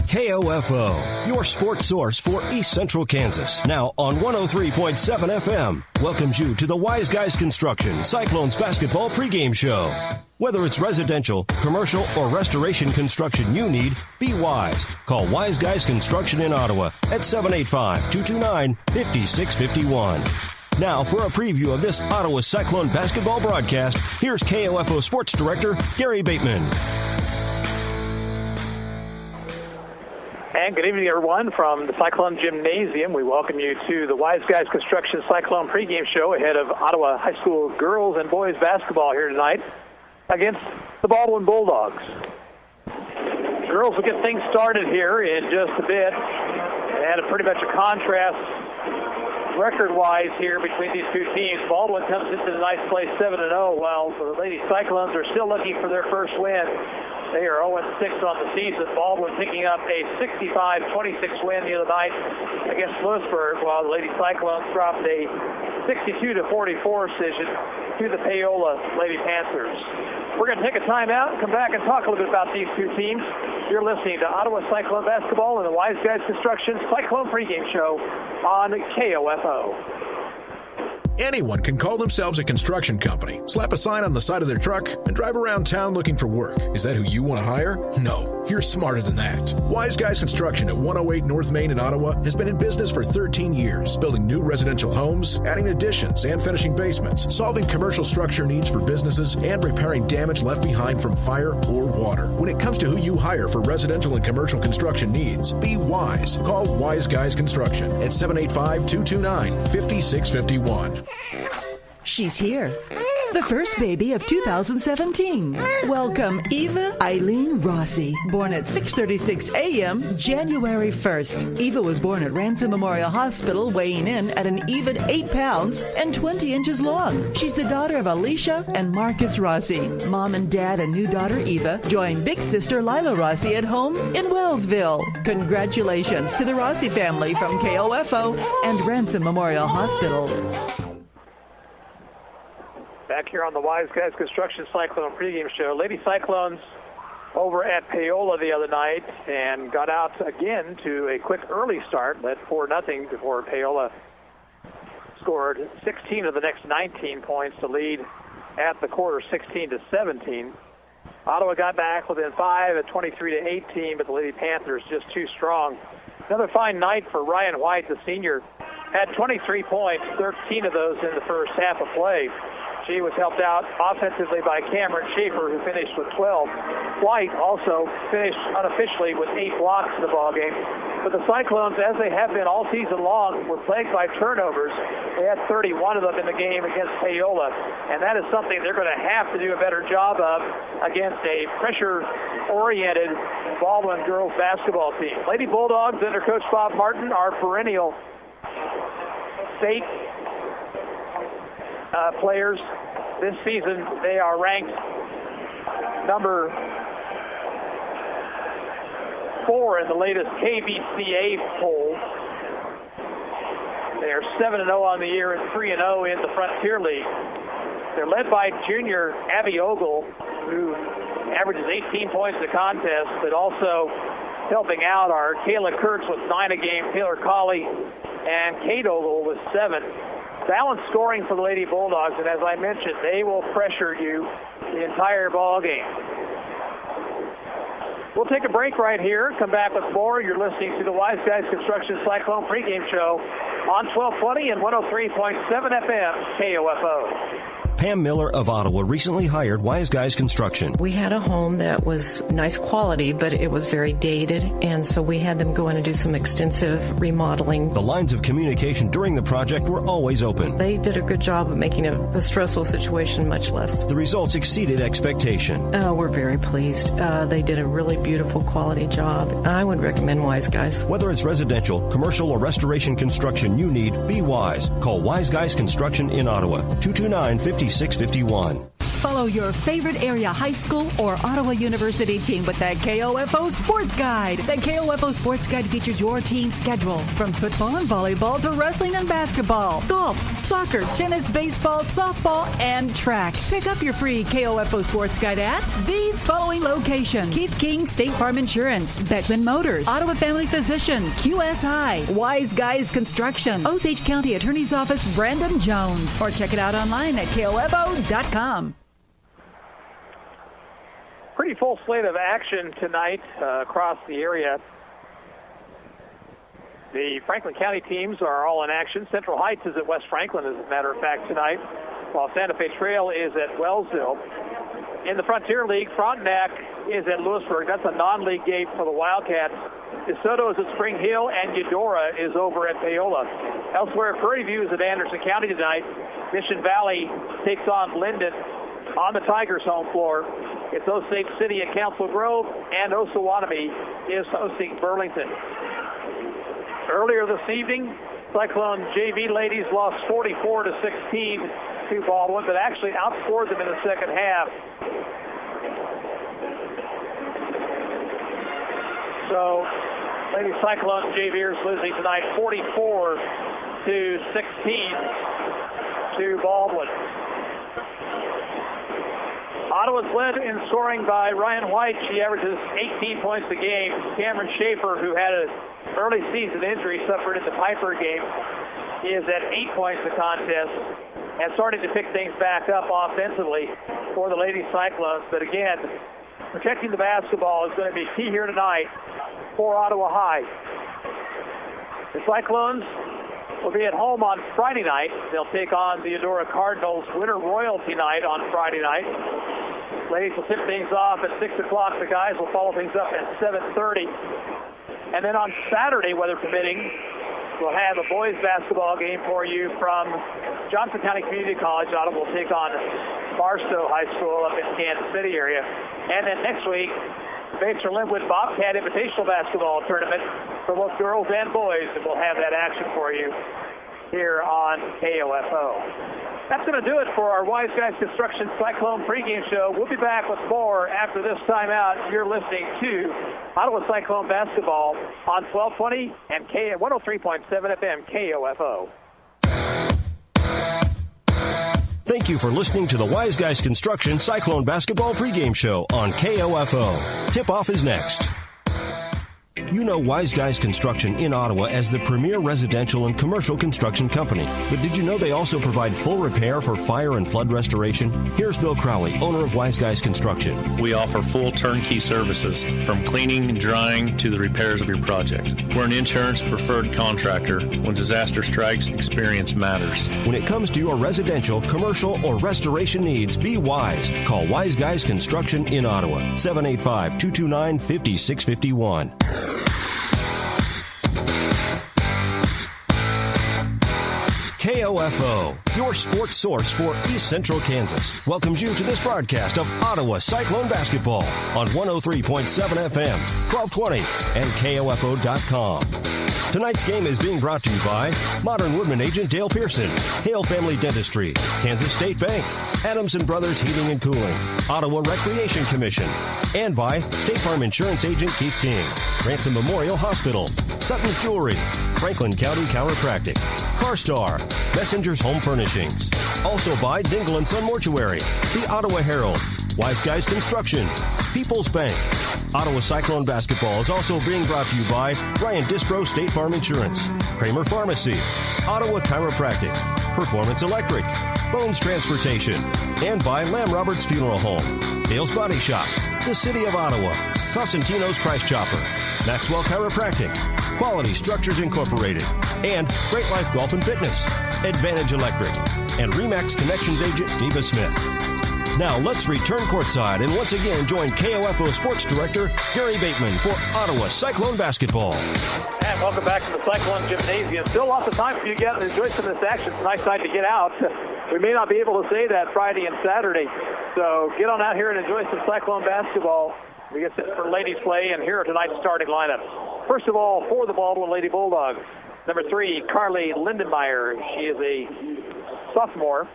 KOFO, your sports source for East Central Kansas. Now on 103.7 FM, welcomes you to the Wise Guys Construction Cyclones basketball pregame show. Whether it's residential, commercial, or restoration construction you need, be wise. Call Wise Guys Construction in Ottawa at 785-229-5651. Now for a preview of this Ottawa Cyclone basketball broadcast, here's KOFO Sports Director Gary Bateman. And good evening, everyone, from the Cyclone Gymnasium. We welcome you to the Wise Guys Construction Cyclone pregame show ahead of Ottawa High School girls and boys basketball here tonight against the Baldwin Bulldogs. Girls will get things started here in just a bit. They had a pretty much a contrast record-wise here between these two teams. Baldwin comes into the nice place 7-0, while the Lady Cyclones are still looking for their first win. They are 0-6 on the season. Baldwin picking up a 65-26 win the other night against Lewisburg, while the Lady Cyclones dropped a 62-44 decision to the Paola Lady Panthers. We're going to take a timeout and come back and talk a little bit about these two teams. You're listening to Ottawa Cyclone Basketball and the Wise Guys Construction Cyclone pregame show on KOFO. Anyone can call themselves a construction company, slap a sign on the side of their truck, and drive around town looking for work. Is that who you want to hire? No, you're smarter than that. Wise Guys Construction at 108 North Main in Ottawa has been in business for 13 years, building new residential homes, adding additions and finishing basements, solving commercial structure needs for businesses, and repairing damage left behind from fire or water. When it comes to who you hire for residential and commercial construction needs, be wise. Call Wise Guys Construction at 785-229-5651. She's here. The first baby of 2017. Welcome, Eva Eileen Rossi, born at 6:36 a.m., January 1st. Eva was born at Ransom Memorial Hospital, weighing in at an even 8 pounds and 20 inches long. She's the daughter of Alicia and Marcus Rossi. Mom and dad and new daughter Eva join big sister Lila Rossi at home in Wellsville. Congratulations to the Rossi family from KOFO and Ransom Memorial Hospital. Back here on the Wise Guys Construction Cyclone pregame show. Lady Cyclones over at Paola the other night and got out again to a quick early start, led 4-0 before Paola scored 16 of the next 19 points to lead at the quarter 16-17. Ottawa got back within 5 at 23-18, but the Lady Panthers just too strong. Another fine night for Ryan White, the senior, had 23 points, 13 of those in the first half of play. She was helped out offensively by Cameron Schaefer, who finished with 12. White also finished unofficially with 8 blocks in the ballgame. But the Cyclones, as they have been all season long, were plagued by turnovers. They had 31 of them in the game against Paola, and that is something they're going to have to do a better job of against a pressure-oriented Baldwin girls basketball team. Lady Bulldogs under Coach Bob Martin are perennial state players. This season, they are ranked number 4 in the latest KBCA poll. They are 7-0 on the year and 3-0 in the Frontier League. They're led by junior Abby Ogle, who averages 18 points a contest, but also helping out are Kayla Kurtz with 9 a game, Taylor Colley, and Kate Ogle with 7. Balanced scoring for the Lady Bulldogs, and as I mentioned, they will pressure you the entire ball game. We'll take a break right here, come back with more. You're listening to the Wise Guys Construction Cyclone pregame show on 1220 and 103.7 FM KOFO. Pam Miller of Ottawa recently hired Wise Guys Construction. We had a home that was nice quality, but it was very dated, and so we had them go in and do some extensive remodeling. The lines of communication during the project were always open. They did a good job of making the stressful situation much less. The results exceeded expectation. We're very pleased. They did a really beautiful quality job. I would recommend Wise Guys. Whether it's residential, commercial, or restoration construction you need, be wise. Call Wise Guys Construction in Ottawa, 229-5651. Follow your favorite area high school or Ottawa University team with the KOFO Sports Guide. The KOFO Sports Guide features your team's schedule from football and volleyball to wrestling and basketball, golf, soccer, tennis, baseball, softball, and track. Pick up your free KOFO Sports Guide at these following locations: Keith King State Farm Insurance, Beckman Motors, Ottawa Family Physicians, QSI, Wise Guys Construction, Osage County Attorney's Office, Brandon Jones, or check it out online at KOFO.com. Pretty full slate of action tonight across the area. The Franklin County teams are all in action. Central Heights is at West Franklin, as a matter of fact, tonight, while Santa Fe Trail is at Wellsville. In the Frontier League, Frontenac is at Lewisburg. That's a non-league game for the Wildcats. DeSoto is at Spring Hill, and Eudora is over at Paola. Elsewhere, Prairie View is at Anderson County tonight. Mission Valley takes on Linden on the Tigers' home floor. It's Osage City at Council Grove, and Osawatomie is hosting Burlington. Earlier this evening, Cyclone JV ladies lost 44-16 to Baldwin, but actually outscored them in the second half. So, Lady Cyclone JVers losing tonight 44-16 to Baldwin. Ottawa's led in scoring by Ryan White. She averages 18 points a game. Cameron Schaefer, who had an early season injury suffered in the Piper game, is at 8 points a contest and starting to pick things back up offensively for the Lady Cyclones. But again, protecting the basketball is going to be key here tonight for Ottawa High. The Cyclones will be at home on Friday night. They'll take on the Eudora Cardinals Winter Royalty Night on Friday night. Ladies will tip things off at 6 o'clock. The guys will follow things up at 7:30. And then on Saturday, weather permitting, we'll have a boys basketball game for you from Johnson County Community College. Ottawa will take on Barstow High School up in Kansas City area. And then next week, Basler Linwood Bobcat Invitational Basketball Tournament for both girls and boys, and we'll have that action for you here on KOFO. That's going to do it for our Wise Guys Construction Cyclone pregame show. We'll be back with more after this timeout. You're listening to Ottawa Cyclone Basketball on 1220 and 103.7 FM KOFO. Thank you for listening to the Wise Guys Construction Cyclone Basketball pregame show on KOFO. Tip-off is next. You know Wise Guys Construction in Ottawa as the premier residential and commercial construction company. But did you know they also provide full repair for fire and flood restoration? Here's Bill Crowley, owner of Wise Guys Construction. We offer full turnkey services, from cleaning and drying to the repairs of your project. We're an insurance preferred contractor. When disaster strikes, experience matters. When it comes to your residential, commercial, or restoration needs, be wise. Call Wise Guys Construction in Ottawa, 785-229-5651. KOFO, your sports source for East Central Kansas, welcomes you to this broadcast of Ottawa Cyclone Basketball on 103.7 FM, 1220, and KOFO.com. Tonight's game is being brought to you by Modern Woodman agent Dale Pearson, Hale Family Dentistry, Kansas State Bank, Adams & Brothers Heating and Cooling, Ottawa Recreation Commission, and by State Farm Insurance agent Keith King, Ransom Memorial Hospital, Sutton's Jewelry, Franklin County Chiropractic, CarStar, Messenger's Home Furnishings. Also by Dingle & Son Mortuary, the Ottawa Herald, Wise Guys Construction, People's Bank. Ottawa Cyclone Basketball is also being brought to you by Ryan Dispro State Farm Insurance, Kramer Pharmacy, Ottawa Chiropractic, Performance Electric, Bones Transportation, and by Lamb Roberts Funeral Home, Dale's Body Shop, the City of Ottawa, Cosentino's Price Chopper, Maxwell Chiropractic, Quality Structures Incorporated, and Great Life Golf and Fitness, Advantage Electric, and RE/MAX Connections agent Neva Smith. Now let's return courtside and once again join KOFO Sports Director Gary Bateman for Ottawa Cyclone Basketball. And welcome back to the Cyclone Gymnasium. Still lots of time for you to get out and enjoy some of this action. It's a nice night to get out. We may not be able to say that Friday and Saturday. So get on out here and enjoy some Cyclone basketball. We get set for ladies play, and here are tonight's starting lineups. First of all, for the Baldwin Lady Bulldogs, number 3, Carly Lindenmeyer. She is a sophomore.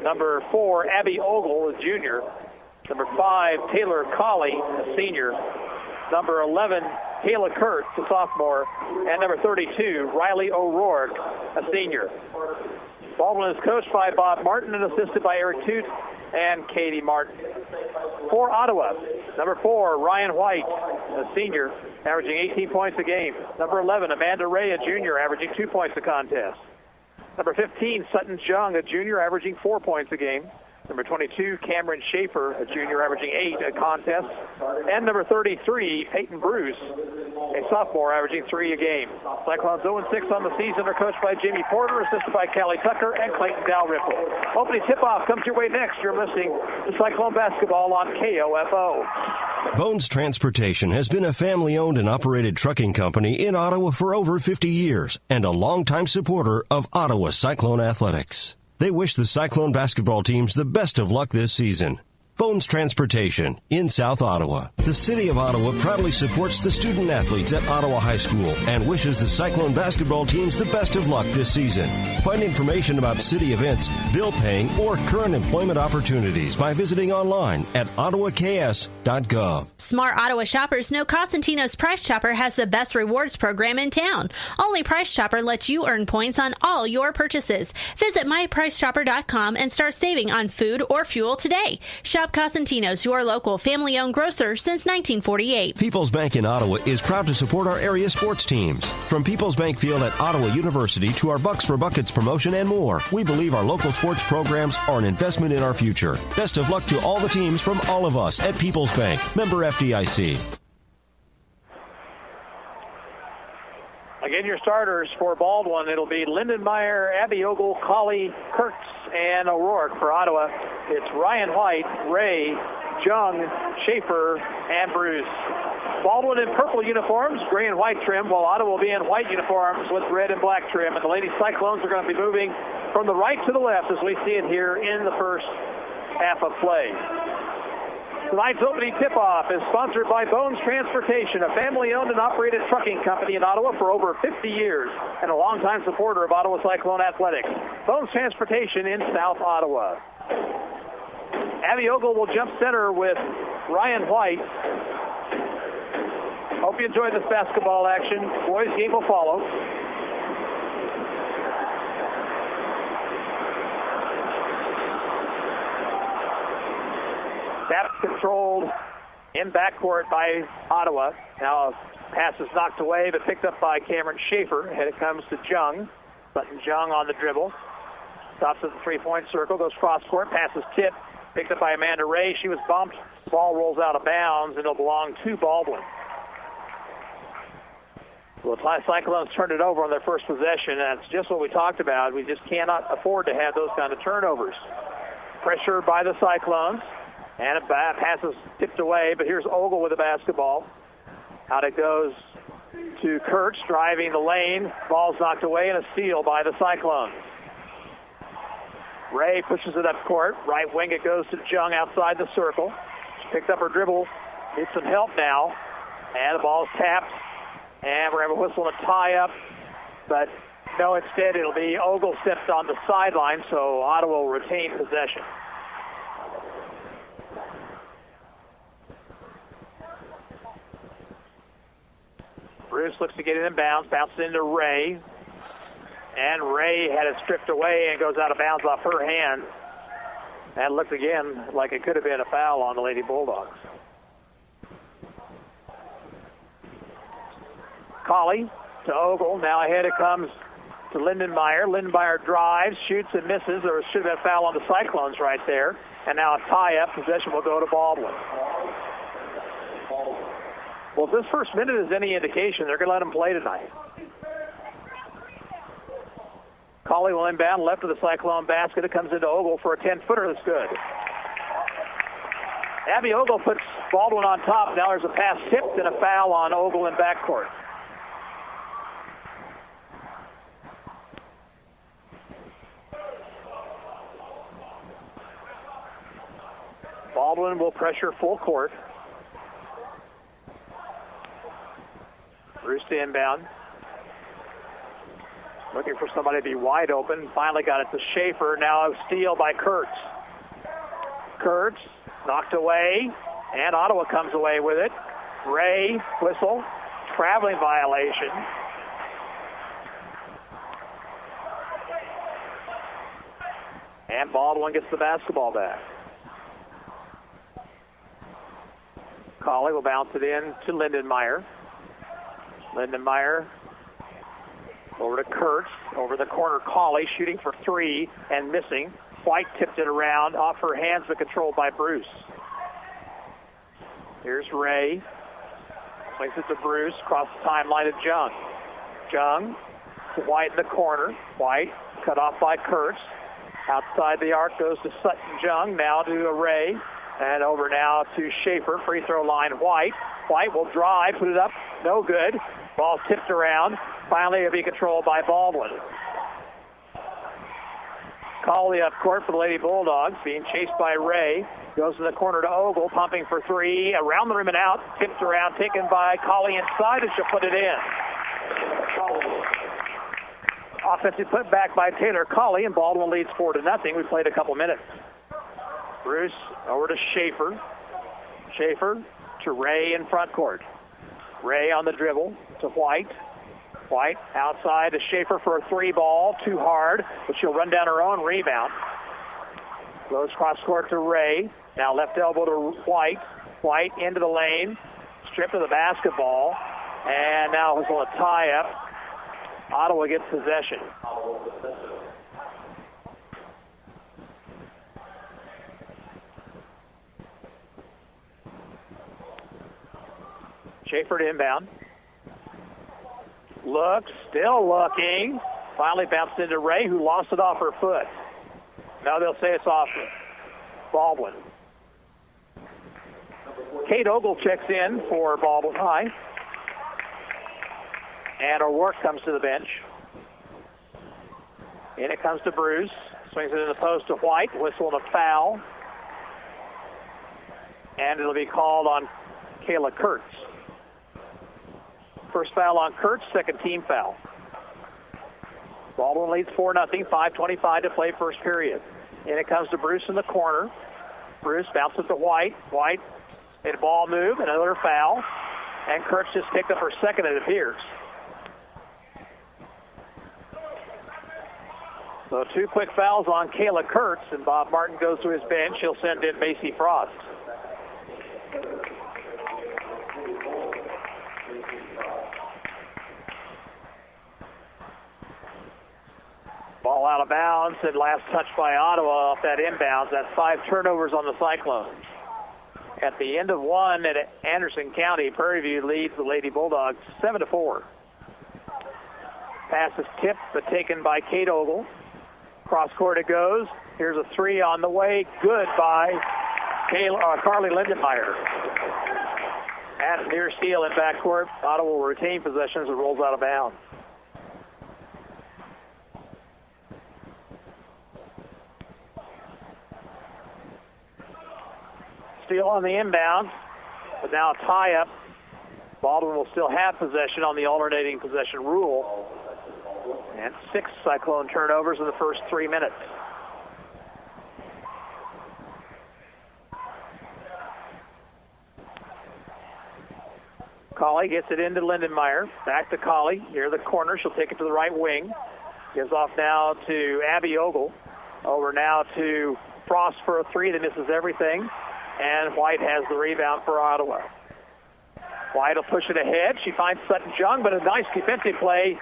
Number 4, Abby Ogle, a junior. Number 5, Taylor Colley, a senior. Number 11, Kayla Kurtz, a sophomore. And number 32, Riley O'Rourke, a senior. Baldwin is coached by Bob Martin and assisted by Eric Toot and Katie Martin. For Ottawa, number 4, Ryan White, a senior, averaging 18 points a game. Number 11, Amanda Ray, a junior, averaging 2 points a contest. Number 15, Sutton Jung, a junior, averaging 4 points a game. Number 22, Cameron Schaefer, a junior, averaging 8 a contest. And number 33, Peyton Bruce, a sophomore, averaging 3 a game. Cyclones 0-6 on the season are coached by Jamie Porter, assisted by Callie Tucker and Clayton Dalrymple. Opening tip-off comes your way next. You're listening to Cyclone Basketball on KOFO. Bones Transportation has been a family-owned and operated trucking company in Ottawa for over 50 years and a longtime supporter of Ottawa Cyclone athletics. They wish the Cyclone basketball teams the best of luck this season. Bones Transportation in South Ottawa. The City of Ottawa proudly supports the student athletes at Ottawa High School and wishes the Cyclone basketball teams the best of luck this season. Find information about city events, bill paying, or current employment opportunities by visiting online at ottawaks.gov. Smart Ottawa shoppers know Cosentino's Price Chopper has the best rewards program in town. Only Price Chopper lets you earn points on all your purchases. Visit mypricechopper.com and start saving on food or fuel today. Shop Cosentino's, your local family-owned grocer since 1948. People's Bank in Ottawa is proud to support our area sports teams. From People's Bank Field at Ottawa University to our Bucks for Buckets promotion and more, we believe our local sports programs are an investment in our future. Best of luck to all the teams from all of us at People's Bank. Member FDIC. Again, your starters for Baldwin, it'll be Lindenmeyer, Abby Ogle, Colley, Kurtz, and O'Rourke. For Ottawa, it's Ryan White, Ray, Jung, Schaefer, and Bruce. Baldwin in purple uniforms, gray and white trim, while Ottawa will be in white uniforms with red and black trim. And the Lady Cyclones are going to be moving from the right to the left as we see it here in the first half of play. Tonight's opening tip-off is sponsored by Bones Transportation, a family-owned and operated trucking company in Ottawa for over 50 years and a longtime supporter of Ottawa Cyclone athletics. Bones Transportation in South Ottawa. Abby Ogle will jump center with Ryan White. Hope you enjoyed this basketball action. Boys game will follow. That's controlled in backcourt by Ottawa. Now pass is knocked away, but picked up by Cameron Schaefer. And it comes to Jung. Sutton Jung on the dribble. Stops at the three-point circle, goes cross-court, passes tipped. Picked up by Amanda Ray. She was bumped. Ball rolls out of bounds, and it'll belong to Baldwin. Well, the Cyclones turned it over on their first possession, and that's just what we talked about. We just cannot afford to have those kind of turnovers. Pressure by the Cyclones. And a pass is tipped away, but here's Ogle with the basketball. Out it goes to Kurtz, driving the lane. Ball's knocked away, and a steal by the Cyclones. Ray pushes it up court. Right wing, it goes to Jung outside the circle. She picked up her dribble. Needs some help now. And the ball's tapped. And we're going to have a whistle and a tie-up. But no, instead it'll be Ogle stepped on the sideline, so Ottawa will retain possession. Bruce looks to get it in bounds, bounces into Ray. And Ray had it stripped away and goes out of bounds off her hand. That looked again like it could have been a foul on the Lady Bulldogs. Colley to Ogle. Now ahead it comes to Lindenmeyer. Lindenmeyer drives, shoots, and misses. There should have been a foul on the Cyclones right there. And now a tie-up. Possession will go to Baldwin. Well, if this first minute is any indication, they're going to let them play tonight. Colley will inbound left of the Cyclone basket. It comes into Ogle for a 10-footer that's good. Abby Ogle puts Baldwin on top. Now there's a pass tipped and a foul on Ogle in backcourt. Baldwin will pressure full court. Bruce to inbound. Looking for somebody to be wide open. Finally got it to Schaefer. Now a steal by Kurtz. Kurtz knocked away, and Ottawa comes away with it. Ray, whistle, traveling violation. And Baldwin gets the basketball back. Colley will bounce it in to Lindenmeyer. Lindenmeyer over to Kurtz. Over the corner, Colley shooting for three and missing. White tipped it around off her hands but controlled by Bruce. Here's Ray. Swings it to Bruce. Across the timeline to Jung. Jung to White in the corner. White cut off by Kurtz. Outside the arc goes to Sutton Jung. Now to Ray. And over now to Schaefer. Free throw line, White. White will drive, put it up. No good. Ball tipped around. Finally, it'll be controlled by Baldwin. Colley up court for the Lady Bulldogs, being chased by Ray. Goes to the corner to Ogle, pumping for three. Around the rim and out. Tipped around, taken by Colley inside, and she'll put it in. Offensive put back by Taylor Colley, and Baldwin leads 4-0. We played a couple minutes. Bruce over to Schaefer. Schaefer to Ray in front court. Ray on the dribble to White. White outside to Schaefer for a three ball. Too hard, but she'll run down her own rebound. Goes cross court to Ray. Now left elbow to White. White into the lane. Stripped of the basketball. And now it's a tie up. Ottawa gets possession. Schaefer to inbound. Looks, still looking. Finally bounced into Ray, who lost it off her foot. Now they'll say it's off Baldwin. Kate Ogle checks in for Baldwin High. And O'Rourke comes to the bench. In it comes to Bruce. Swings it in the post to White. Whistle and a foul. And it'll be called on Kayla Kurtz. First foul on Kurtz, second team foul. Baldwin leads 4-0, 5:25 to play first period. In it comes to Bruce in the corner. Bruce bounces to White. White made a ball move, another foul. And Kurtz just picked up her second, it appears. So two quick fouls on Kayla Kurtz, and Bob Martin goes to his bench. He'll send in Macy Frost. Ball out of bounds, and last touch by Ottawa off that inbounds. That's 5 turnovers on the Cyclones. At the end of one at Anderson County, Prairie View leads the Lady Bulldogs 7-4. Pass is tipped, but taken by Kate Ogle. Cross court it goes. Here's a three on the way. Good by Carly Lindenmeyer. At near steal in backcourt. Ottawa will retain possession as it rolls out of bounds. Steal on the inbound, but now a tie-up. Baldwin will still have possession on the alternating possession rule. And 6 Cyclone turnovers in the first 3 minutes. Colley gets it into Lindenmeyer. Back to Colley. Near the corner. She'll take it to the right wing. Gives off now to Abby Ogle. Over now to Frost for a three that misses everything. And White has the rebound for Ottawa. White will push it ahead. She finds Sutton Jung, but a nice defensive play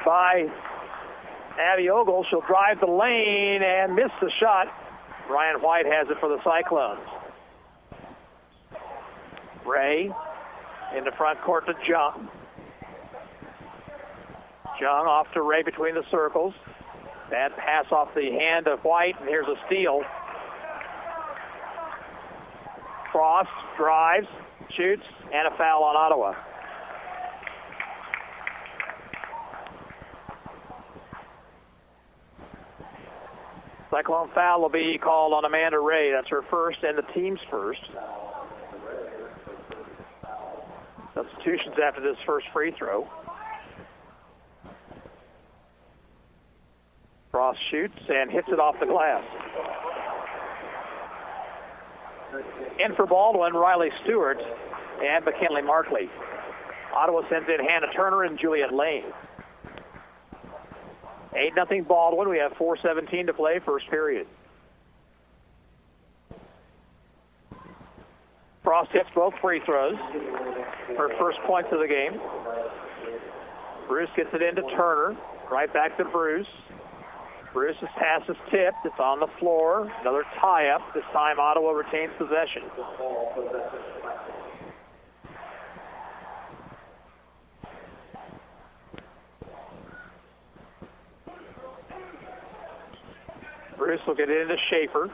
by Abby Ogle. She'll drive the lane and miss the shot. Ryan White has it for the Cyclones. Ray in the front court to Jung. Jung off to Ray between the circles. Bad pass off the hand of White, and here's a steal. Frost drives, shoots, and a foul on Ottawa. Cyclone foul will be called on Amanda Ray. That's her first and the team's first. Substitutions after this first free throw. Frost shoots and hits it off the glass. In for Baldwin, Riley Stewart and McKinley Markley. Ottawa sends in Hannah Turner and Juliet Lane. 8-0 Baldwin. We have 4:17 to play, first period. Frost hits both free throws. Her first points of the game. Bruce gets it into Turner. Right back to Bruce. Bruce's pass is tipped. It's on the floor. Another tie-up. This time Ottawa retains possession. Bruce will get it into Schaefer.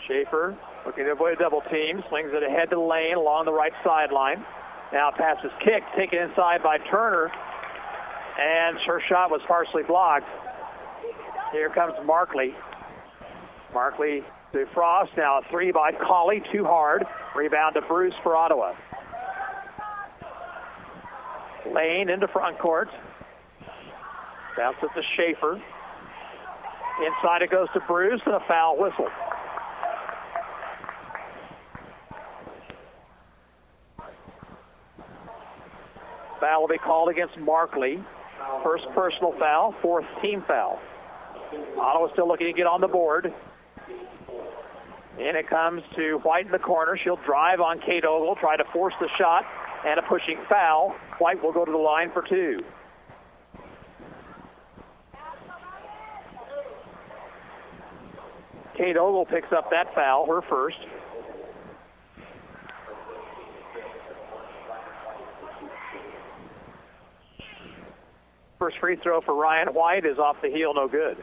Schaefer looking to avoid double team. Swings it ahead to Lane along the right sideline. Now pass is kicked. Taken inside by Turner. And her shot was partially blocked. Here comes Markley. Markley to Frost. Now a three by Colley. Too hard. Rebound to Bruce for Ottawa. Lane into front court. Bounce it to Schaefer. Inside it goes to Bruce and a foul whistle. Foul will be called against Markley. First personal foul, fourth team foul. Ottawa still looking to get on the board. And it comes to White in the corner. She'll drive on Kate Ogle, try to force the shot, and a pushing foul. White will go to the line for two. Kate Ogle picks up that foul, her first. First free throw for Ryan White is off the heel, no good.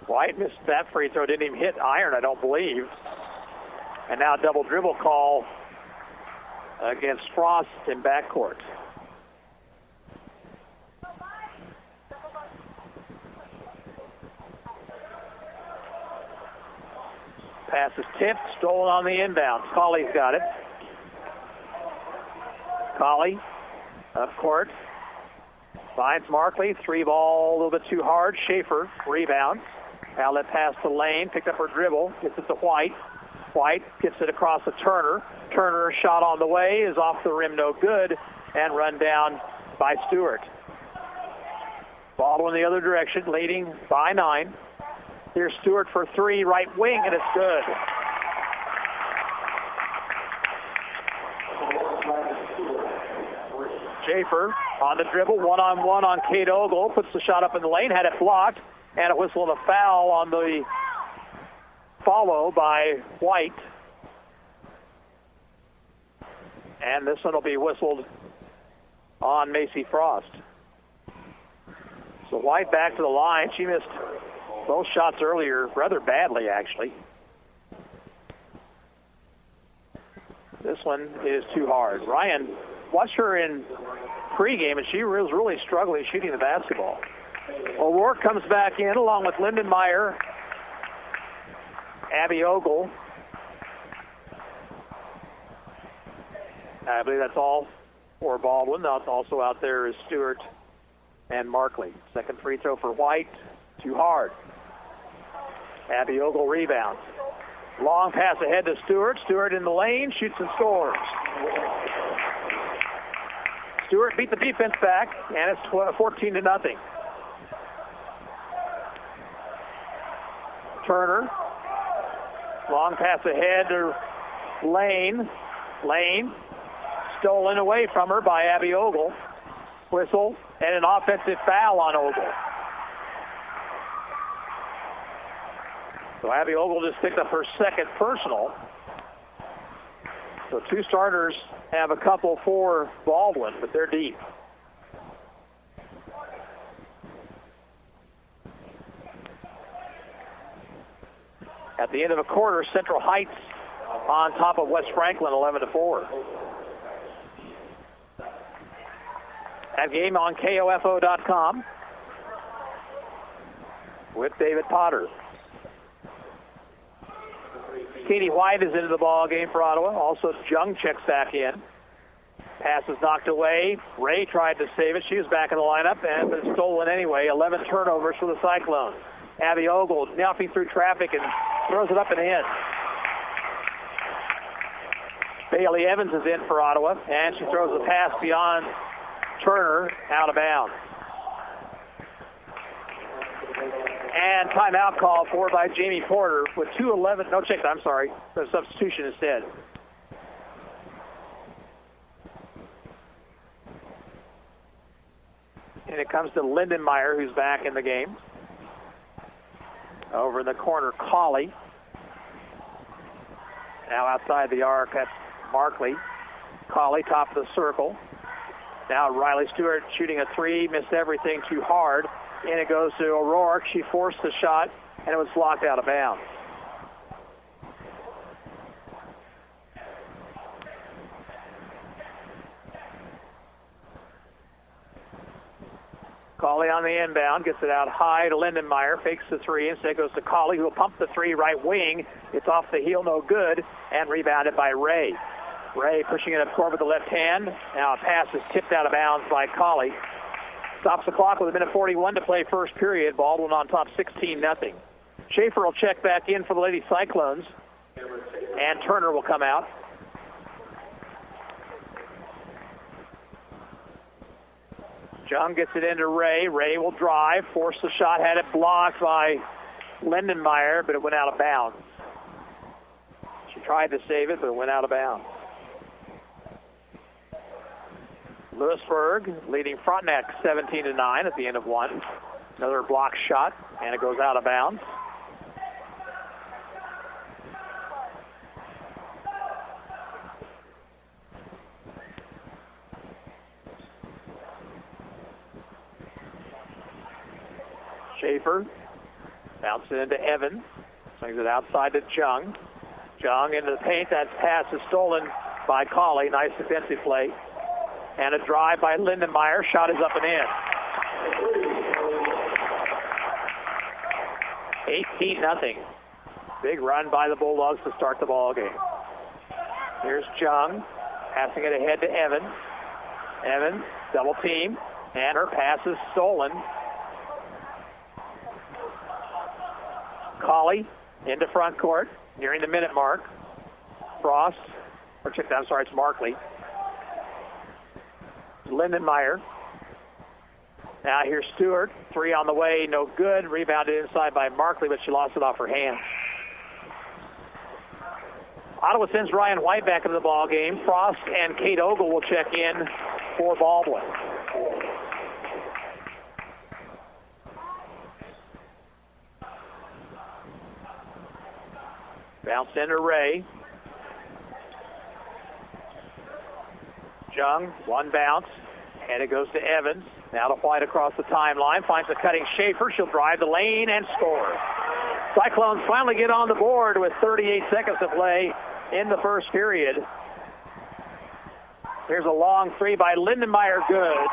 White missed that free throw, didn't even hit iron, I don't believe. And now a double dribble call against Frost in backcourt. Pass is tipped, stolen on the inbounds. Colley's got it. Colley, up court. Finds Markley, three ball, a little bit too hard. Schaefer rebounds. Outlet pass to Lane, picked up her dribble, gets it to White. White gets it across to Turner. Turner shot on the way, is off the rim, no good, and run down by Stewart. Baldwin the other direction, leading by 9. Here's Stewart for three, right wing, and it's good. Schaefer on the dribble, one-on-one on Kate Ogle, puts the shot up in the lane, had it blocked, and a whistle and a foul on the follow by White. And this one will be whistled on Macy Frost. So White back to the line. She missed both shots earlier rather badly, actually. This one is too hard. Ryan watched her in pregame, and she was really struggling shooting the basketball. O'Rourke comes back in along with Lyndon Meyer, Abby Ogle. I believe that's all for Baldwin. Also out there is Stewart and Markley. Second free throw for White. Too hard. Abby Ogle rebounds. Long pass ahead to Stewart. Stewart in the lane, shoots and scores. Stewart beat the defense back, and it's 14-0. Turner. Long pass ahead to Lane. Lane stolen away from her by Abby Ogle. Whistle and an offensive foul on Ogle. So Abby Ogle just picked up her second personal. So two starters have a couple for Baldwin, but they're deep. At the end of a quarter, Central Heights on top of West Franklin, 11-4. That game on KOFO.com with David Potter. Katie White is into the ball game for Ottawa. Also, Jung checks back in. Pass is knocked away. Ray tried to save it. She was back in the lineup, and but it's stolen anyway. 11 turnovers for the Cyclones. Abby Ogle knocking through traffic and throws it up and in. Bailey Evans is in for Ottawa, and she throws a pass beyond Turner, out of bounds. And timeout call for by Jamie Porter with 2:11. No, check that. I'm sorry. The substitution instead. And it comes to Lindenmeyer, who's back in the game. Over in the corner, Colley. Now outside the arc, that's Markley. Colley, top of the circle. Now Riley Stewart shooting a three, missed everything too hard. And it goes to O'Rourke. She forced the shot, and it was blocked out of bounds. Colley on the inbound, gets it out high to Lindenmeyer, fakes the three, instead goes to Colley, who will pump the three right wing. It's off the heel, no good, and rebounded by Ray. Ray pushing it up court with the left hand. Now a pass is tipped out of bounds by Colley. Stops the clock with 1:41 to play first period. Baldwin on top 16-0. Schaefer will check back in for the Lady Cyclones, and Turner will come out. Jung gets it into Ray. Ray will drive, force the shot, had it blocked by Lindenmeyer, but it went out of bounds. She tried to save it, but it went out of bounds. Lewisburg leading Frontenac 17-9 at the end of one. Another block shot, and it goes out of bounds. Schaefer bounces it into Evans. Swings it outside to Jung. Jung into the paint. That pass is stolen by Colley. Nice defensive play. And a drive by Lindenmeyer. Shot is up and in. 18-0. Big run by the Bulldogs to start the ball game. Here's Jung passing it ahead to Evans. Evans double team, and her pass is stolen. Colley into front court, nearing the minute mark. Frost, or check that, I'm sorry, it's Markley. Lindenmeyer. Now here's Stewart. Three on the way, no good. Rebounded inside by Markley, but she lost it off her hands. Ottawa sends Ryan White back into the ball game. Frost and Kate Ogle will check in for Baldwin. Bounce into Ray. Jung, one bounce, and it goes to Evans. Now to White across the timeline, finds a cutting Schaefer. She'll drive the lane and score. Cyclones finally get on the board with 38 seconds to play in the first period. Here's a long three by Lindenmeyer, good.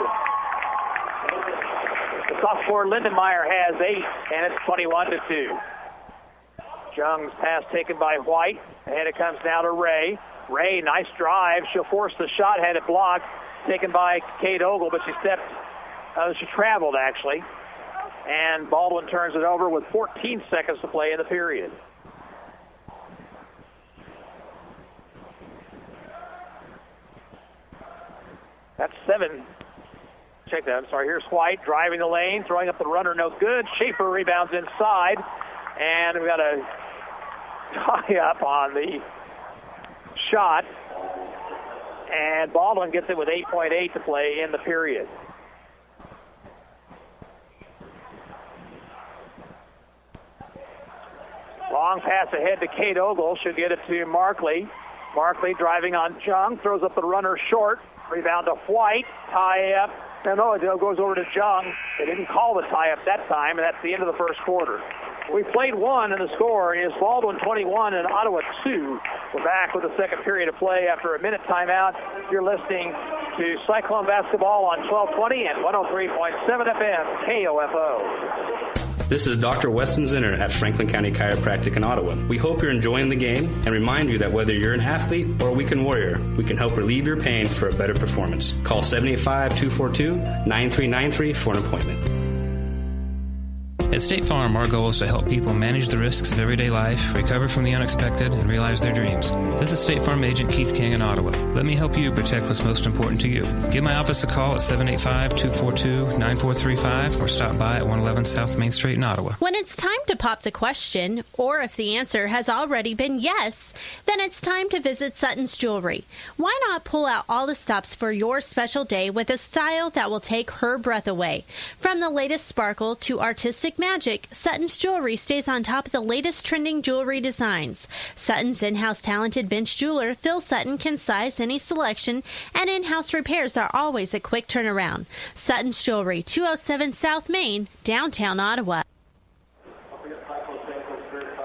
The sophomore Lindenmeyer has 8, and it's 21-2. Jung's pass taken by White, and it comes now to Ray. Ray, nice drive. She'll force the shot, had it blocked, taken by Kate Ogle, but she traveled actually. And Baldwin turns it over with 14 seconds to play in the period. That's 7. Check that, I'm sorry. Here's White driving the lane, throwing up the runner, no good. Schaefer rebounds inside, and we got a tie up on the shot, and Baldwin gets it with 8.8 to play in the period. Long pass ahead to Kate Ogle. Should get it to Markley. Markley driving on Jung, throws up the runner short. Rebound to White. Tie up. No, it goes over to Jung. They didn't call the tie up that time, and that's the end of the first quarter. We played one, and the score is Baldwin 21 and Ottawa 2. We're back with the second period of play after a minute timeout. You're listening to Cyclone Basketball on 1220 and 103.7 FM KOFO. This is Dr. Weston Zinner at Franklin County Chiropractic in Ottawa. We hope you're enjoying the game and remind you that whether you're an athlete or a weekend warrior, we can help relieve your pain for a better performance. Call 785-242-9393 for an appointment. At State Farm, our goal is to help people manage the risks of everyday life, recover from the unexpected, and realize their dreams. This is State Farm Agent Keith King in Ottawa. Let me help you protect what's most important to you. Give my office a call at 785-242-9435 or stop by at 111 South Main Street in Ottawa. When it's time to pop the question, or if the answer has already been yes, then it's time to visit Sutton's Jewelry. Why not pull out all the stops for your special day with a style that will take her breath away? From the latest sparkle to artistic magic, Sutton's Jewelry stays on top of the latest trending jewelry designs. Sutton's in-house talented bench jeweler, Phil Sutton, can size any selection, and in-house repairs are always a quick turnaround. Sutton's Jewelry, 207 South Main, downtown Ottawa.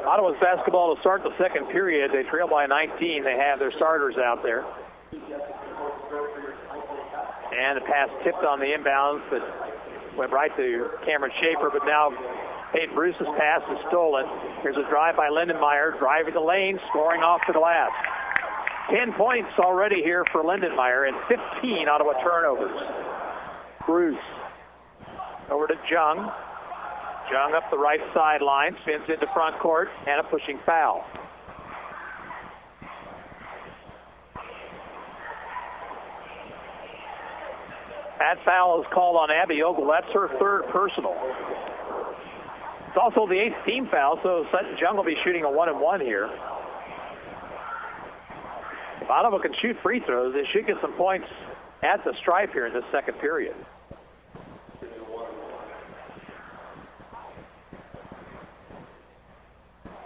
Ottawa's basketball to start the second period. They trail by 19. They have their starters out there. And the pass tipped on the inbounds, but went right to Cameron Schaefer, but now Peyton Bruce's pass is stolen. Here's a drive by Lindenmeyer, driving the lane, scoring off the glass. 10 points already here for Lindenmeyer and 15 Ottawa turnovers. Bruce over to Jung. Jung up the right sideline, spins into front court, and a pushing foul. That foul is called on Abby Ogle. That's her third personal. It's also the 8th team foul, so Sutton Jung will be shooting a 1-and-1 here. If Ottawa can shoot free throws, they should get some points at the stripe here in this second period.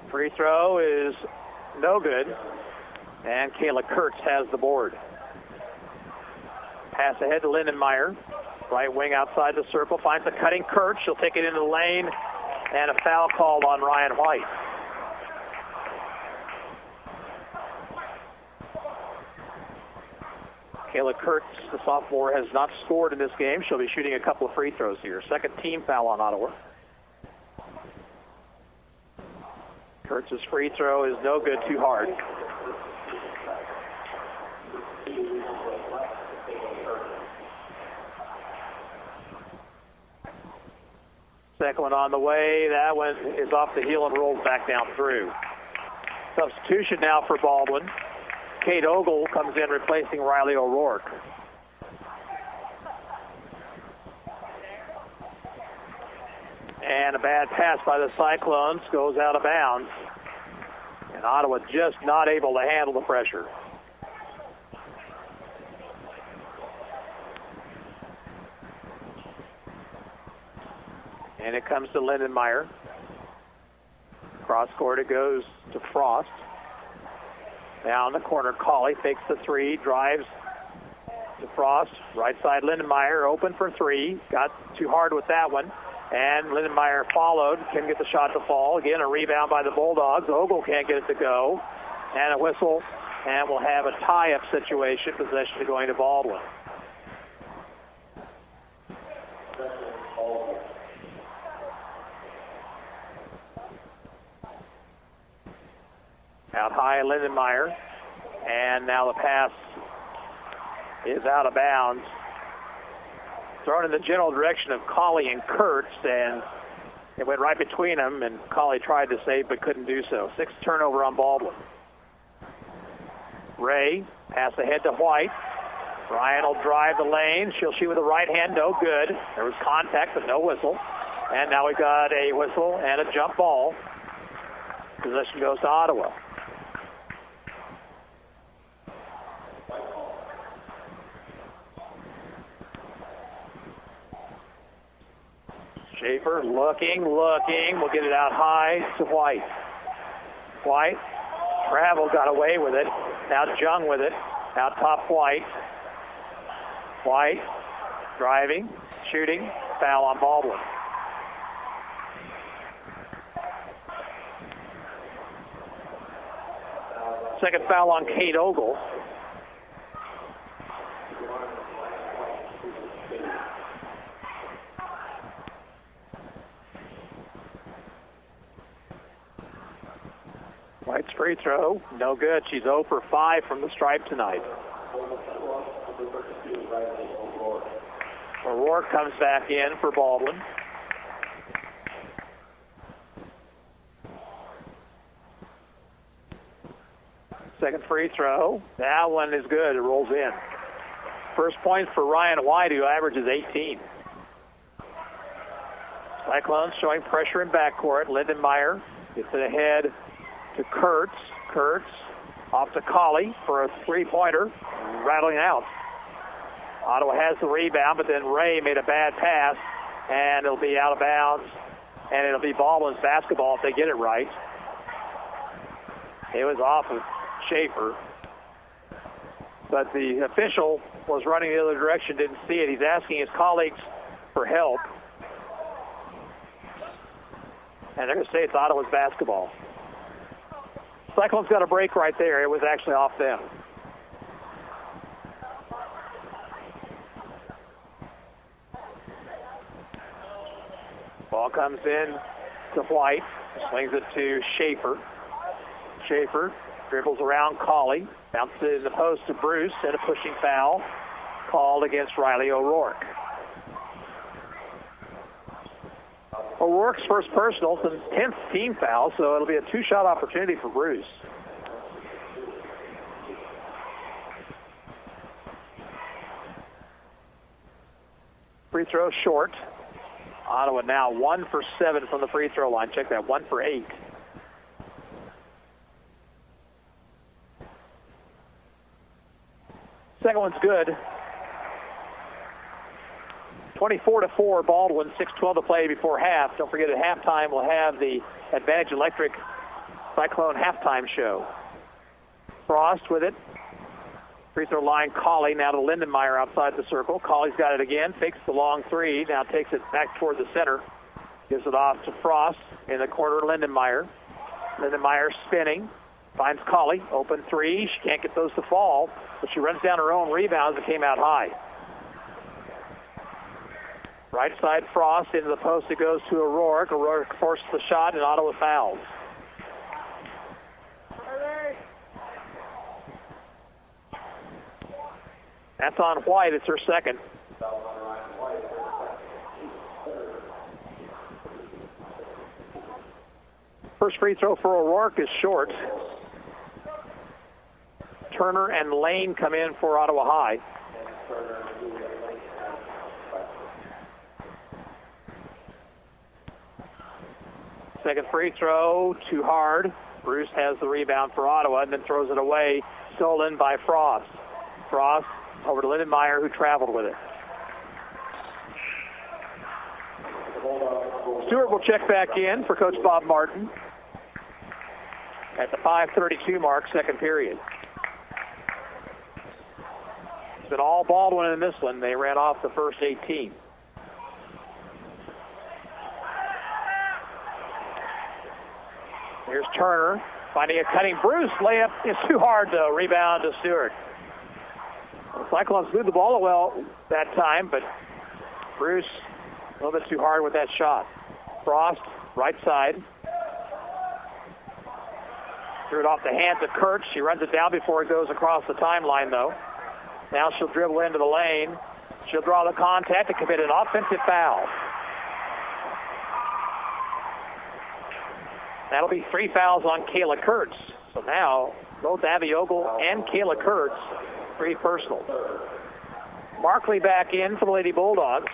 Free throw is no good, and Kayla Kurtz has the board. Pass ahead to Lindenmeyer. Right wing outside the circle. Finds a cutting Kurtz. She'll take it into the lane. And a foul called on Ryan White. Kayla Kurtz, the sophomore, has not scored in this game. She'll be shooting a couple of free throws here. Second team foul on Ottawa. Kurtz's free throw is no good, too hard. Second one on the way. That one is off the heel and rolls back down through. Substitution now for Baldwin. Kate Ogle comes in replacing Riley O'Rourke. And a bad pass by the Cyclones goes out of bounds. And Ottawa just not able to handle the pressure. And it comes to Lindenmeyer. Cross court it goes to Frost. Down the corner, Colley fakes the three, drives to Frost. Right side, Lindenmeyer open for three. Got too hard with that one. And Lindenmeyer followed. Couldn't get the shot to fall. Again, a rebound by the Bulldogs. Ogle can't get it to go. And a whistle. And we'll have a tie-up situation. Possession going to Baldwin. Out high, Lindenmeyer. And now the pass is out of bounds. Thrown in the general direction of Colley and Kurtz, and it went right between them, and Colley tried to save but couldn't do so. 6th turnover on Baldwin. Ray, pass ahead to White. Ryan will drive the lane. She'll shoot with the right hand, no good. There was contact, but no whistle. And now we've got a whistle and a jump ball. Possession goes to Ottawa. Schaefer looking. We'll get it out high to White. White, travel, got away with it. Now Jung with it. Out top, White. White, driving, shooting, foul on Baldwin. Second foul on Kate Ogle. White's free throw, no good. She's 0 for 5 from the stripe tonight. O'Rourke comes back in for Baldwin. Second free throw. That one is good. It rolls in. First point for Ryan White, who averages 18. Cyclones showing pressure in backcourt. Lindenmeyer gets it ahead to Kurtz. Kurtz off to Colley for a three-pointer, rattling out. Ottawa has the rebound, but then Ray made a bad pass, and it'll be out of bounds, and it'll be Baldwin's basketball if they get it right. It was off of Schaefer, but the official was running the other direction, didn't see it. He's asking his colleagues for help, and they're going to say it's Ottawa's basketball. Cyclones got a break right there. It was actually off them. Ball comes in to White, swings it to Schaefer. Schaefer dribbles around Colley, bounces it in the post to Bruce, and a pushing foul called against Riley O'Rourke. O'Rourke's first personal, it's his 10th team foul, so it'll be a two-shot opportunity for Bruce. Free throw short. Ottawa now 1 for 7 from the free throw line. Check that, 1 for 8. Second one's good. 24-4 Baldwin, 6:12 to play before half. Don't forget at halftime we'll have the Advantage Electric Cyclone halftime show. Frost with it. Free throw line, Colley now to Lindenmeyer outside the circle. Colley's got it again, fakes the long three, now takes it back toward the center. Gives it off to Frost in the corner, Lindenmeyer. Lindenmeyer spinning, finds Colley, open three. She can't get those to fall, but she runs down her own rebounds and came out high. Right side Frost into the post, it goes to O'Rourke. O'Rourke forces the shot and Ottawa fouls. That's on White. It's her second. First free throw for O'Rourke is short. Turner and Lane come in for Ottawa High. Second free throw, too hard. Bruce has the rebound for Ottawa and then throws it away. Stolen by Frost. Frost over to Lindenmeyer, who traveled with it. Stewart will check back in for Coach Bob Martin at the 5:32 mark, second period. It's been all Baldwin in this one. They ran off the first 18. Here's Turner finding a cutting Bruce. Layup is too hard, though. Rebound to Stewart. The Cyclones moved the ball well that time, but Bruce a little bit too hard with that shot. Frost, right side. Threw it off the hands of Kurtz. She runs it down before it goes across the timeline, though. Now she'll dribble into the lane. She'll draw the contact and commit an offensive foul. That'll be 3 fouls on Kayla Kurtz. So now both Abby Ogle and Kayla Kurtz, 3 personal. Markley back in for the Lady Bulldogs.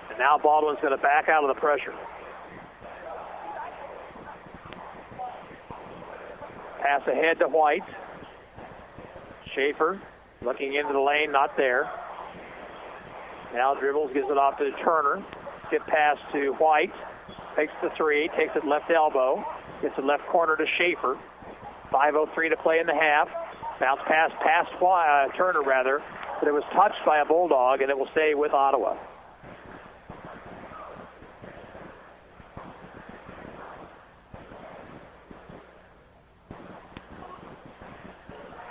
And now Baldwin's going to back out of the pressure. Pass ahead to White. Schaefer looking into the lane, not there. Now dribbles, gives it off to Turner. Skip pass to White. Takes the three, takes it left elbow. Gets it left corner to Schaefer. 5:03 to play in the half. Bounce pass past Turner, rather. But it was touched by a Bulldog, and it will stay with Ottawa.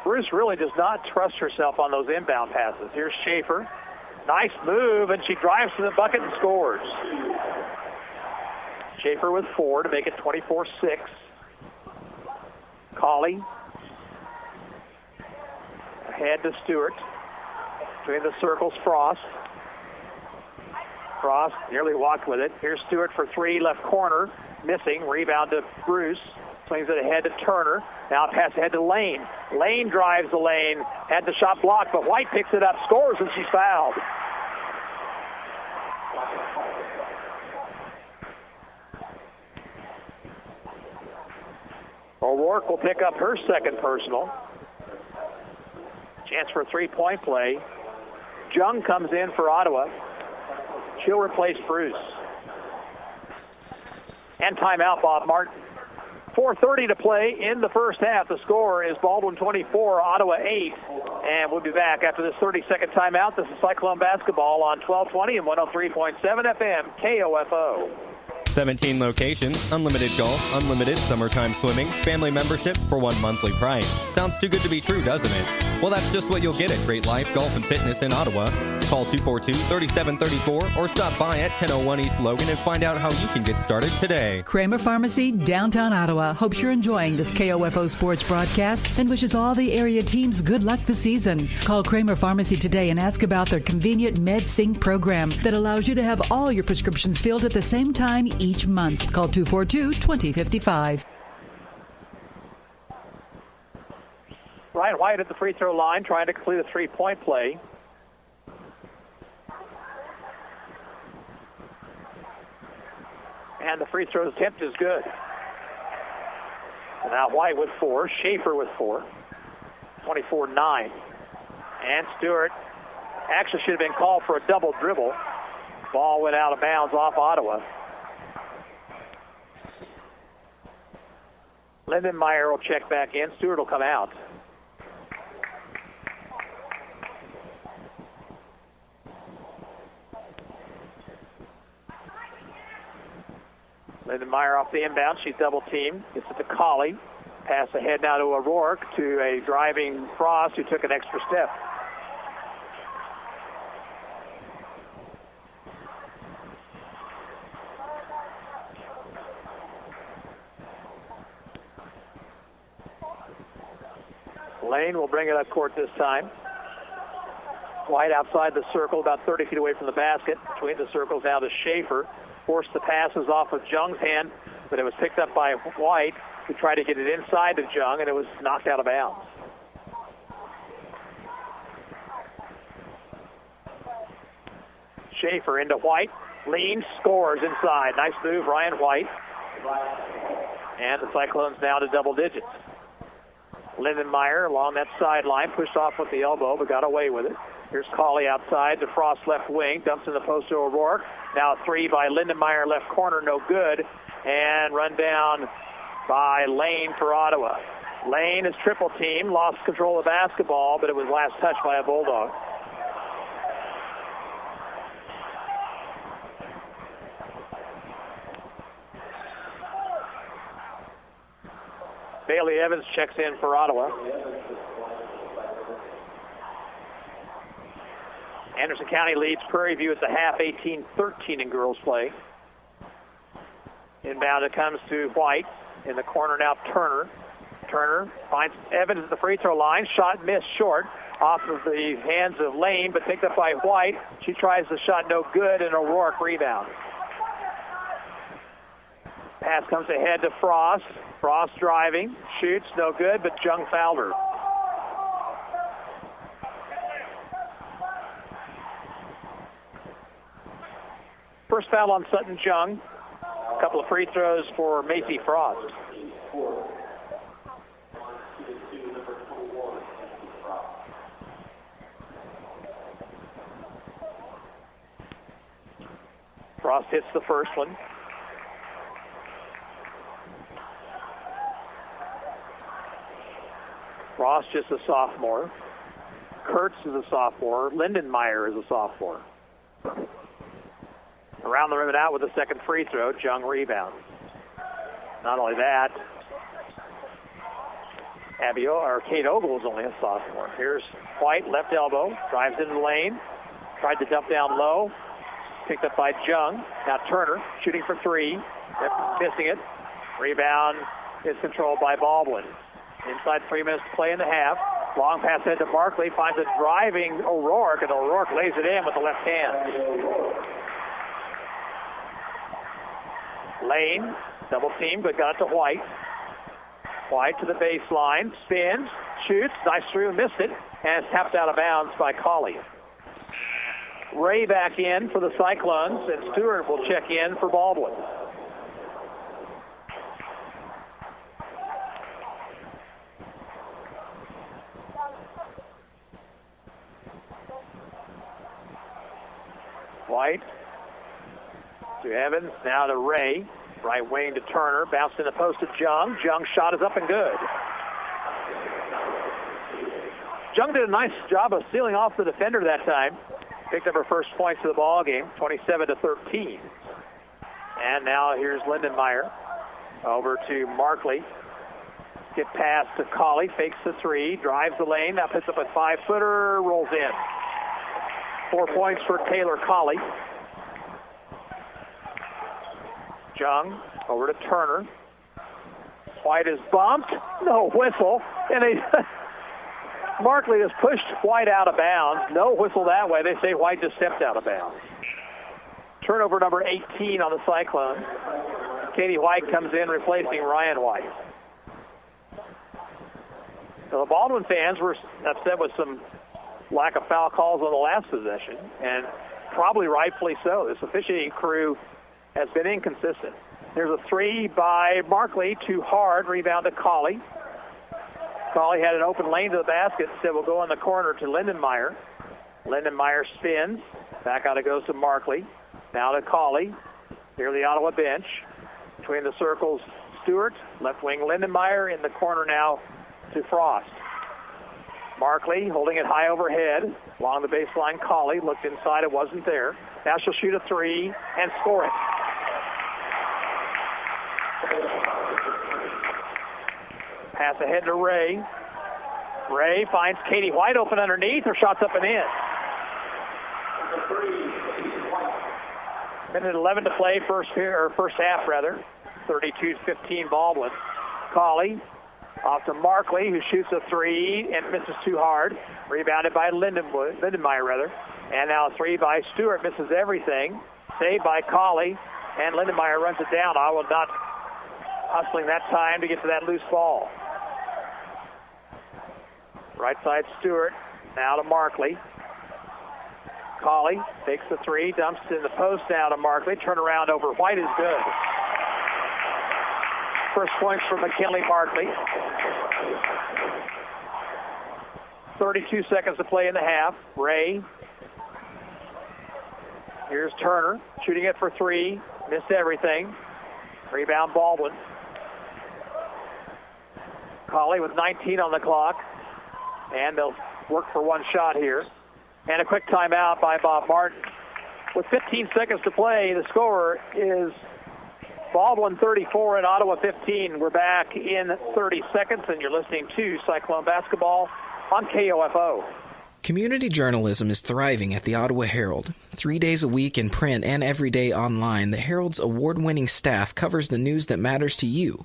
Bruce really does not trust herself on those inbound passes. Here's Schaefer. Nice move, and she drives to the bucket and scores. Schaefer with 4 to make it 24-6. Colley ahead to Stewart. Between the circles, Frost. Frost nearly walked with it. Here's Stewart for 3, left corner. Missing. Rebound to Bruce. Swings it ahead to Turner. Now pass ahead to Lane. Lane drives the lane. Had the shot blocked, but White picks it up, scores, and she's fouled. O'Rourke will pick up her second personal. Chance for a three-point play. Jung comes in for Ottawa. She'll replace Bruce. And timeout, Bob Martin. 4:30 to play in the first half. The score is Baldwin 24, Ottawa 8. And we'll be back after this 30-second timeout. This is Cyclone Basketball on 1220 and 103.7 FM, KOFO. 17 locations, unlimited golf, unlimited summertime swimming, family membership for one monthly price. Sounds too good to be true, doesn't it? Well, that's just what you'll get at Great Life Golf and Fitness in Ottawa. Call 242-3734 or stop by at 1001 East Logan and find out how you can get started today. Kramer Pharmacy, downtown Ottawa, hopes you're enjoying this KOFO sports broadcast and wishes all the area teams good luck this season. Call Kramer Pharmacy today and ask about their convenient MedSync program that allows you to have all your prescriptions filled at the same time each month. Call 242-2055. Ryan White at the free throw line trying to complete a three-point play. And the free throw attempt is good. And now White with 4, Schaefer with 4, 24-9. And Stewart actually should have been called for a double dribble. Ball went out of bounds off Ottawa. Lindenmeyer will check back in. Stewart will come out. Lindenmeyer off the inbound. She's double-teamed. Gets it to Colley. Pass ahead now to O'Rourke, to a driving Frost who took an extra step. Lane will bring it up court this time. White outside the circle, about 30 feet away from the basket. Between the circles now to Schaefer. Forced the passes off of Jung's hand, but it was picked up by White, who tried to get it inside to Jung, and it was knocked out of bounds. Schaefer into White. Leans, scores inside. Nice move, Ryan White. And the Cyclones now to double digits. Lindenmeyer along that sideline, pushed off with the elbow, but got away with it. Here's Colley outside to Frost left wing, dumps in the post to O'Rourke. Now a 3 by Lindenmeyer left corner, no good. And run down by Lane for Ottawa. Lane is triple team, lost control of the basketball, but it was last touched by a Bulldog. Bailey Evans checks in for Ottawa. Anderson County leads Prairie View at the half, 18-13 in girls play. Inbound it comes to White. In the corner now, Turner. Turner finds Evans at the free throw line. Shot missed short off of the hands of Lane, but picked up by White. She tries the shot, no good, and O'Rourke rebound. Pass comes ahead to Frost. Frost driving, shoots, no good, but Jung fouled her. First foul on Sutton Jung. A couple of free throws for Macy Frost. Frost hits the first one. Frost just a sophomore. Kurtz is a sophomore. Lindenmeyer is a sophomore. Around the rim and out with a second free throw. Jung rebounds. Not only that, Kate Ogle is only a sophomore. Here's White, left elbow, drives into the lane. Tried to dump down low. Picked up by Jung. Now Turner shooting for three. Missing it. Rebound is controlled by Baldwin. Inside 3 minutes to play in the half. Long pass ahead to Barkley. Finds a driving O'Rourke, and O'Rourke lays it in with the left hand. Lane, double team, but got it to White. White to the baseline. Spins. Shoots. Nice through. Missed it. And it's tapped out of bounds by Colley. Ray back in for the Cyclones, and Stewart will check in for Baldwin. White to Evans, now to Ray. Right wing to Turner, bounced in the post to Jung. Jung's shot is up and good. Jung did a nice job of sealing off the defender that time. Picked up her first points of the ball game, 27-13. And now here's Lindenmeyer over to Markley. Get pass to Colley, fakes the three, drives the lane, now puts up a 5-footer, rolls in. 4 points for Taylor Colley. Jung over to Turner. White is bumped, no whistle, and they Markley has pushed White out of bounds. No whistle that way. They say White just stepped out of bounds. Turnover number 18 on the Cyclones. Katie White comes in replacing Ryan White. So the Baldwin fans were upset with some lack of foul calls on the last possession, and probably rightfully so. This officiating crew has been inconsistent. There's a three by Markley, too hard, rebound to Colley. Colley had an open lane to the basket, said we'll go in the corner to Lindenmeyer. Lindenmeyer spins, back out it goes to Markley. Now to Colley, near the Ottawa bench. Between the circles, Stewart, left wing Lindenmeyer, in the corner now to Frost. Markley holding it high overhead. Along the baseline, Colley looked inside, it wasn't there. Now she'll shoot a three and score it. Pass ahead to Ray. Ray finds Katie White open underneath. Her shot's up and in. Minute 11 to play, first half rather. 32-15 Baldwin. Colley off to Markley, who shoots a three and misses too hard. Rebounded by Lindenmeyer. And now a three by Stewart, misses everything. Saved by Colley, and Lindenmeyer runs it down. I will not hustling that time to get to that loose ball. Right side Stewart, now to Markley. Colley takes the three, dumps in the post now to Markley. Turnaround over White is good. First points for McKinley Markley. 32 seconds to play in the half. Ray. Here's Turner, shooting it for three. Missed everything. Rebound Baldwin. Colley with 19 on the clock. And they'll work for one shot here. And a quick timeout by Bob Martin. With 15 seconds to play, the score is Baldwin 34 and Ottawa 15. We're back in 30 seconds, and you're listening to Cyclone Basketball on KOFO. Community journalism is thriving at the Ottawa Herald. 3 days a week in print and every day online, the Herald's award-winning staff covers the news that matters to you.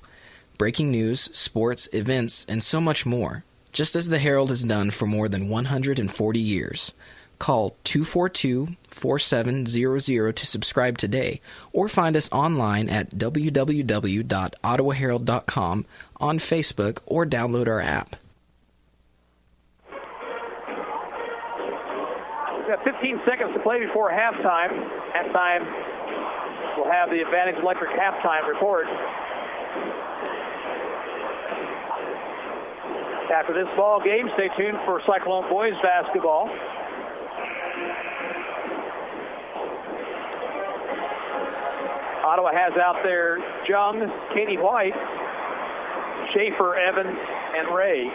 Breaking news, sports, events, and so much more. Just as the Herald has done for more than 140 years. Call 242-4700 to subscribe today, or find us online at www.ottawaherald.com, on Facebook, or download our app. We've got 15 seconds to play before halftime. Halftime, we'll have the Advantage Electric halftime report. After this ball game, stay tuned for Cyclone boys basketball. Ottawa has out there Jung, Katie White, Schaefer, Evans, and Ray.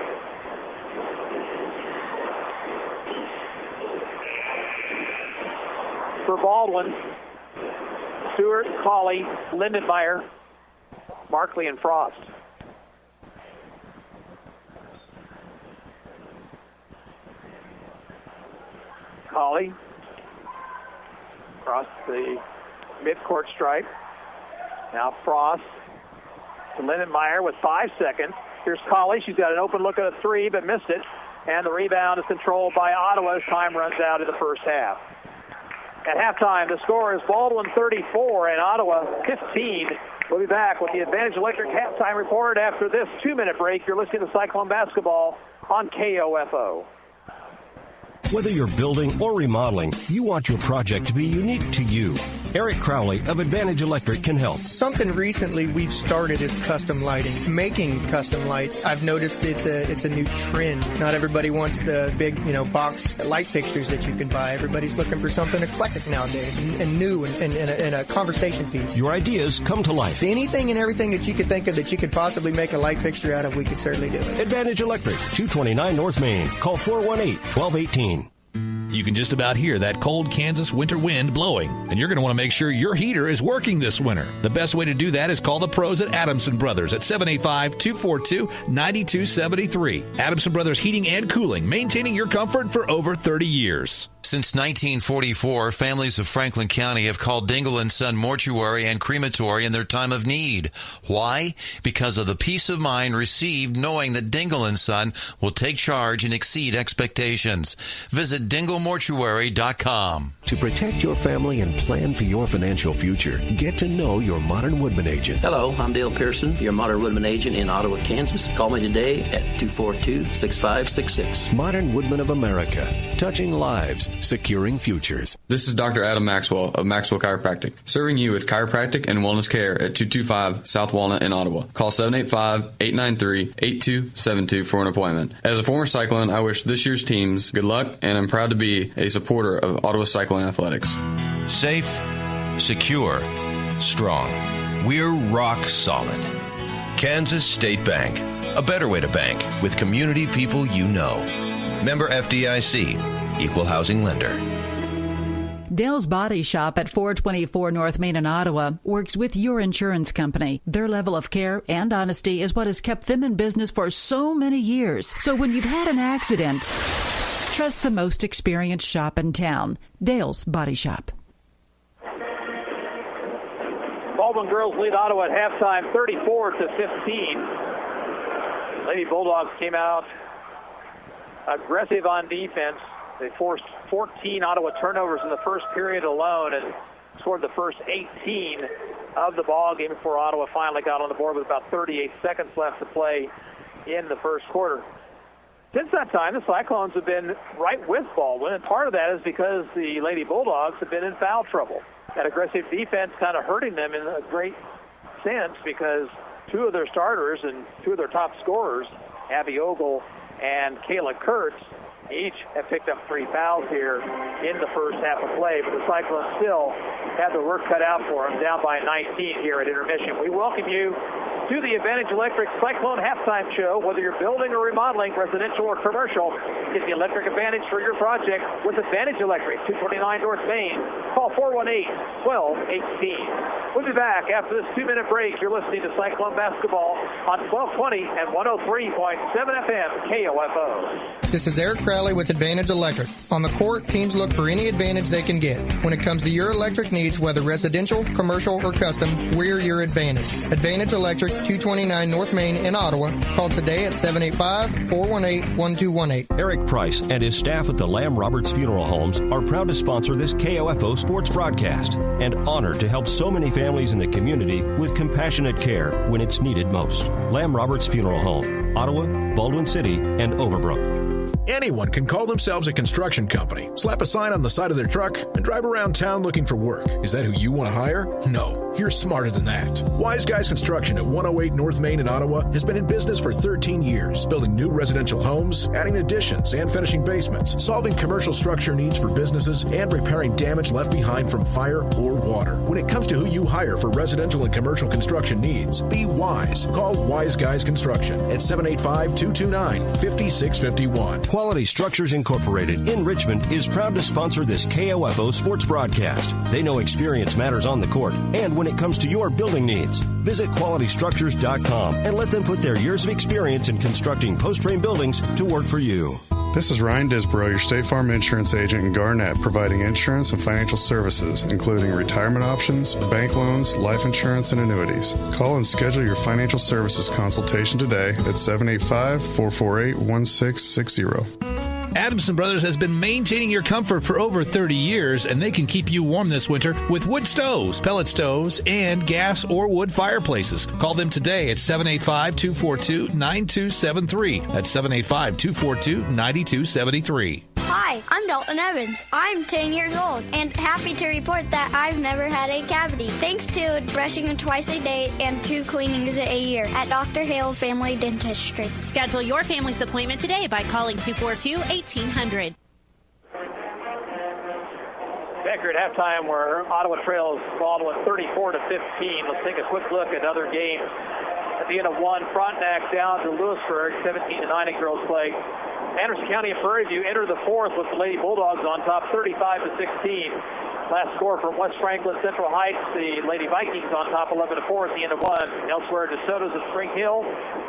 For Baldwin, Stewart, Colley, Lindenmeyer, Markley, and Frost. Colley across the midcourt stripe. Now Frost to Lindenmeyer with 5 seconds. Here's Colley. She's got an open look at a three, but missed it. And the rebound is controlled by Ottawa as time runs out in the first half. At halftime, the score is Baldwin 34 and Ottawa 15. We'll be back with the Advantage Electric halftime report after this 2-minute break. You're listening to Cyclone Basketball on KOFO. Whether you're building or remodeling, you want your project to be unique to you. Eric Crowley of Advantage Electric can help. Something recently we've started is custom lighting. Making custom lights, I've noticed it's a new trend. Not everybody wants the big, box light fixtures that you can buy. Everybody's looking for something eclectic nowadays and new and a conversation piece. Your ideas come to life. Anything and everything that you could think of that you could possibly make a light fixture out of, we could certainly do it. Advantage Electric, 229 North Main. Call 418-1218. You can just about hear that cold Kansas winter wind blowing, and you're going to want to make sure your heater is working this winter. The best way to do that is call the pros at Adamson Brothers at 785-242-9273. Adamson Brothers Heating and Cooling, maintaining your comfort for over 30 years. Since 1944, families of Franklin County have called Dingle & Son Mortuary and Crematory in their time of need. Why? Because of the peace of mind received knowing that Dingle & Son will take charge and exceed expectations. Visit dinglemortuary.com. To protect your family and plan for your financial future, get to know your Modern Woodman agent. Hello, I'm Dale Pearson, your Modern Woodman agent in Ottawa, Kansas. Call me today at 242-6566. Modern Woodman of America, touching lives, securing futures. This is Dr. Adam Maxwell of Maxwell Chiropractic, serving you with chiropractic and wellness care at 225 South Walnut in Ottawa. Call 785-893-8272 for an appointment. As a former Cyclone, I wish this year's teams good luck, and I'm proud to be a supporter of Ottawa Cyclone Athletics. Safe, secure, strong. We're rock solid. Kansas State Bank, a better way to bank with community people you know. Member FDIC, Equal Housing Lender. Dale's Body Shop at 424 North Main in Ottawa works with your insurance company. Their level of care and honesty is what has kept them in business for so many years. So when you've had an accident, trust the most experienced shop in town, Dale's Body Shop. Baldwin girls lead Ottawa at halftime 34-15. Lady Bulldogs came out aggressive on defense. They forced 14 Ottawa turnovers in the first period alone and scored the first 18 of the ball game before Ottawa finally got on the board with about 38 seconds left to play in the first quarter. Since that time, the Cyclones have been right with Baldwin, and part of that is because the Lady Bulldogs have been in foul trouble. That aggressive defense kind of hurting them in a great sense because two of their starters and two of their top scorers, Abby Ogle and Kayla Kurtz, each have picked up 3 fouls here in the first half of play, but the Cyclones still have their work cut out for them, down by 19 here at intermission. We welcome you to the Advantage Electric Cyclone halftime show. Whether you're building or remodeling, residential or commercial, get the electric advantage for your project with Advantage Electric, 229 North Main. Call 418-1218. We'll be back after this 2-minute break. You're listening to Cyclone Basketball on 1220 and 103.7 FM KOFO. This is Eric Crowley with Advantage Electric. On the court, teams look for any advantage they can get. When it comes to your electric needs, whether residential, commercial, or custom, we're your advantage. Advantage Electric, 229 North Main in Ottawa. Call today at 785-418-1218. Eric Price and his staff at the Lamb Roberts Funeral Homes are proud to sponsor this KOFO sports broadcast and honored to help so many families in the community with compassionate care when it's needed most. Lamb Roberts Funeral Home, Ottawa, Baldwin City, and Overbrook. Anyone can call themselves a construction company, slap a sign on the side of their truck, and drive around town looking for work. Is that who you want to hire? No, you're smarter than that. Wise Guys Construction at 108 North Main in Ottawa has been in business for 13 years, building new residential homes, adding additions and finishing basements, solving commercial structure needs for businesses, and repairing damage left behind from fire or water. When it comes to who you hire for residential and commercial construction needs, be wise. Call Wise Guys Construction at 785-229-5651. Quality Structures Incorporated in Richmond is proud to sponsor this KOFO sports broadcast. They know experience matters on the court and when it comes to your building needs. Visit qualitystructures.com and let them put their years of experience in constructing post-frame buildings to work for you. This is Ryan Disborough, your State Farm Insurance agent in Garnett, providing insurance and financial services, including retirement options, bank loans, life insurance, and annuities. Call and schedule your financial services consultation today at 785-448-1660. Adamson Brothers has been maintaining your comfort for over 30 years, and they can keep you warm this winter with wood stoves, pellet stoves, and gas or wood fireplaces. Call them today at 785-242-9273. That's 785-242-9273. Hi, I'm Dalton Evans. I'm 10 years old and happy to report that I've never had a cavity thanks to brushing twice a day and 2 cleanings a year at Dr. Hale Family Dentistry. Schedule your family's appointment today by calling 242-1800. Back here at halftime, where Ottawa trails Baldwin 34-15. Let's take a quick look at other games. At the end of one, Frontenac down to Lewisburg, 17-9 in girls play. Anderson County and Prairie View enter the fourth with the Lady Bulldogs on top, 35-16. Last score from West Franklin Central Heights, the Lady Vikings on top, 11-4 at the end of one. Elsewhere, DeSoto's at Spring Hill,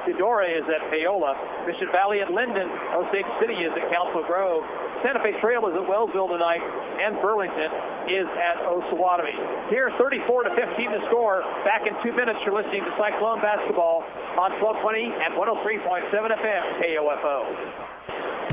Eudora is at Paola, Mission Valley at Linden, Osage City is at Council Grove, Santa Fe Trail is at Wellsville tonight, and Burlington is at Osawatomie. Here, 34-15 the score. Back in 2 minutes, you're listening to Cyclone Basketball on 1220 and 103.7 FM KOFO.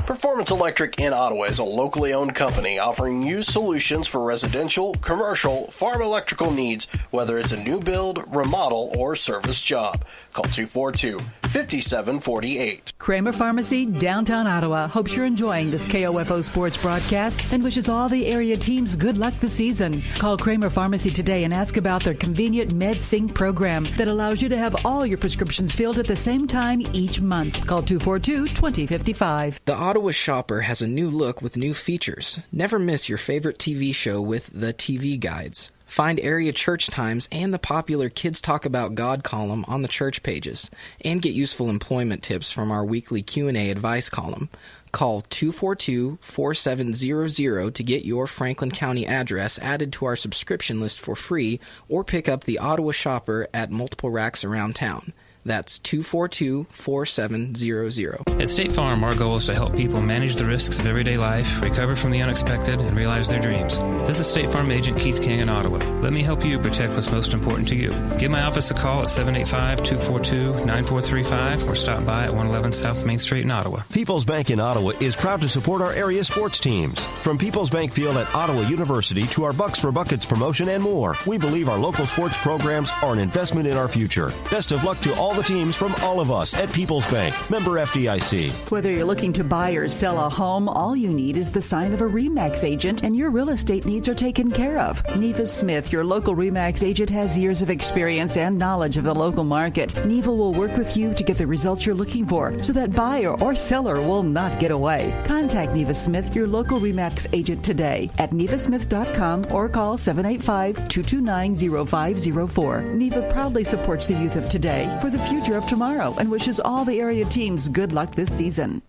Performance Electric in Ottawa is a locally owned company offering you solutions for residential, commercial, farm electrical needs, whether it's a new build, remodel, or service job. Call 242-5748. Kramer Pharmacy, downtown Ottawa, hopes you're enjoying this KOFO sports broadcast and wishes all the area teams good luck this season. Call Kramer Pharmacy today and ask about their convenient MedSync program that allows you to have all your prescriptions filled at the same time each month. Call 242-2055. The Ottawa Shopper has a new look with new features. Never miss your favorite TV show with the TV Guides. Find area church times and the popular Kids Talk About God column on the church pages, and get useful employment tips from our weekly Q&A advice column. Call 242-4700 to get your Franklin County address added to our subscription list for free, or pick up the Ottawa Shopper at multiple racks around town. That's 242-4700. At State Farm, our goal is to help people manage the risks of everyday life, recover from the unexpected, and realize their dreams. This is State Farm Agent Keith King in Ottawa. Let me help you protect what's most important to you. Give my office a call at 785-242-9435 or stop by at 111 South Main Street in Ottawa. People's Bank in Ottawa is proud to support our area sports teams. From People's Bank Field at Ottawa University to our Bucks for Buckets promotion and more, we believe our local sports programs are an investment in our future. Best of luck to all the teams from all of us at People's Bank. Member FDIC. Whether you're looking to buy or sell a home, all you need is the sign of a RE/MAX agent and your real estate needs are taken care of. Neva Smith, your local RE/MAX agent, has years of experience and knowledge of the local market. Neva will work with you to get the results you're looking for so that buyer or seller will not get away. Contact Neva Smith, your local RE/MAX agent today at nevasmith.com or call 785-229-0504. Neva proudly supports the youth of today for the future of tomorrow and wishes all the area teams good luck this season.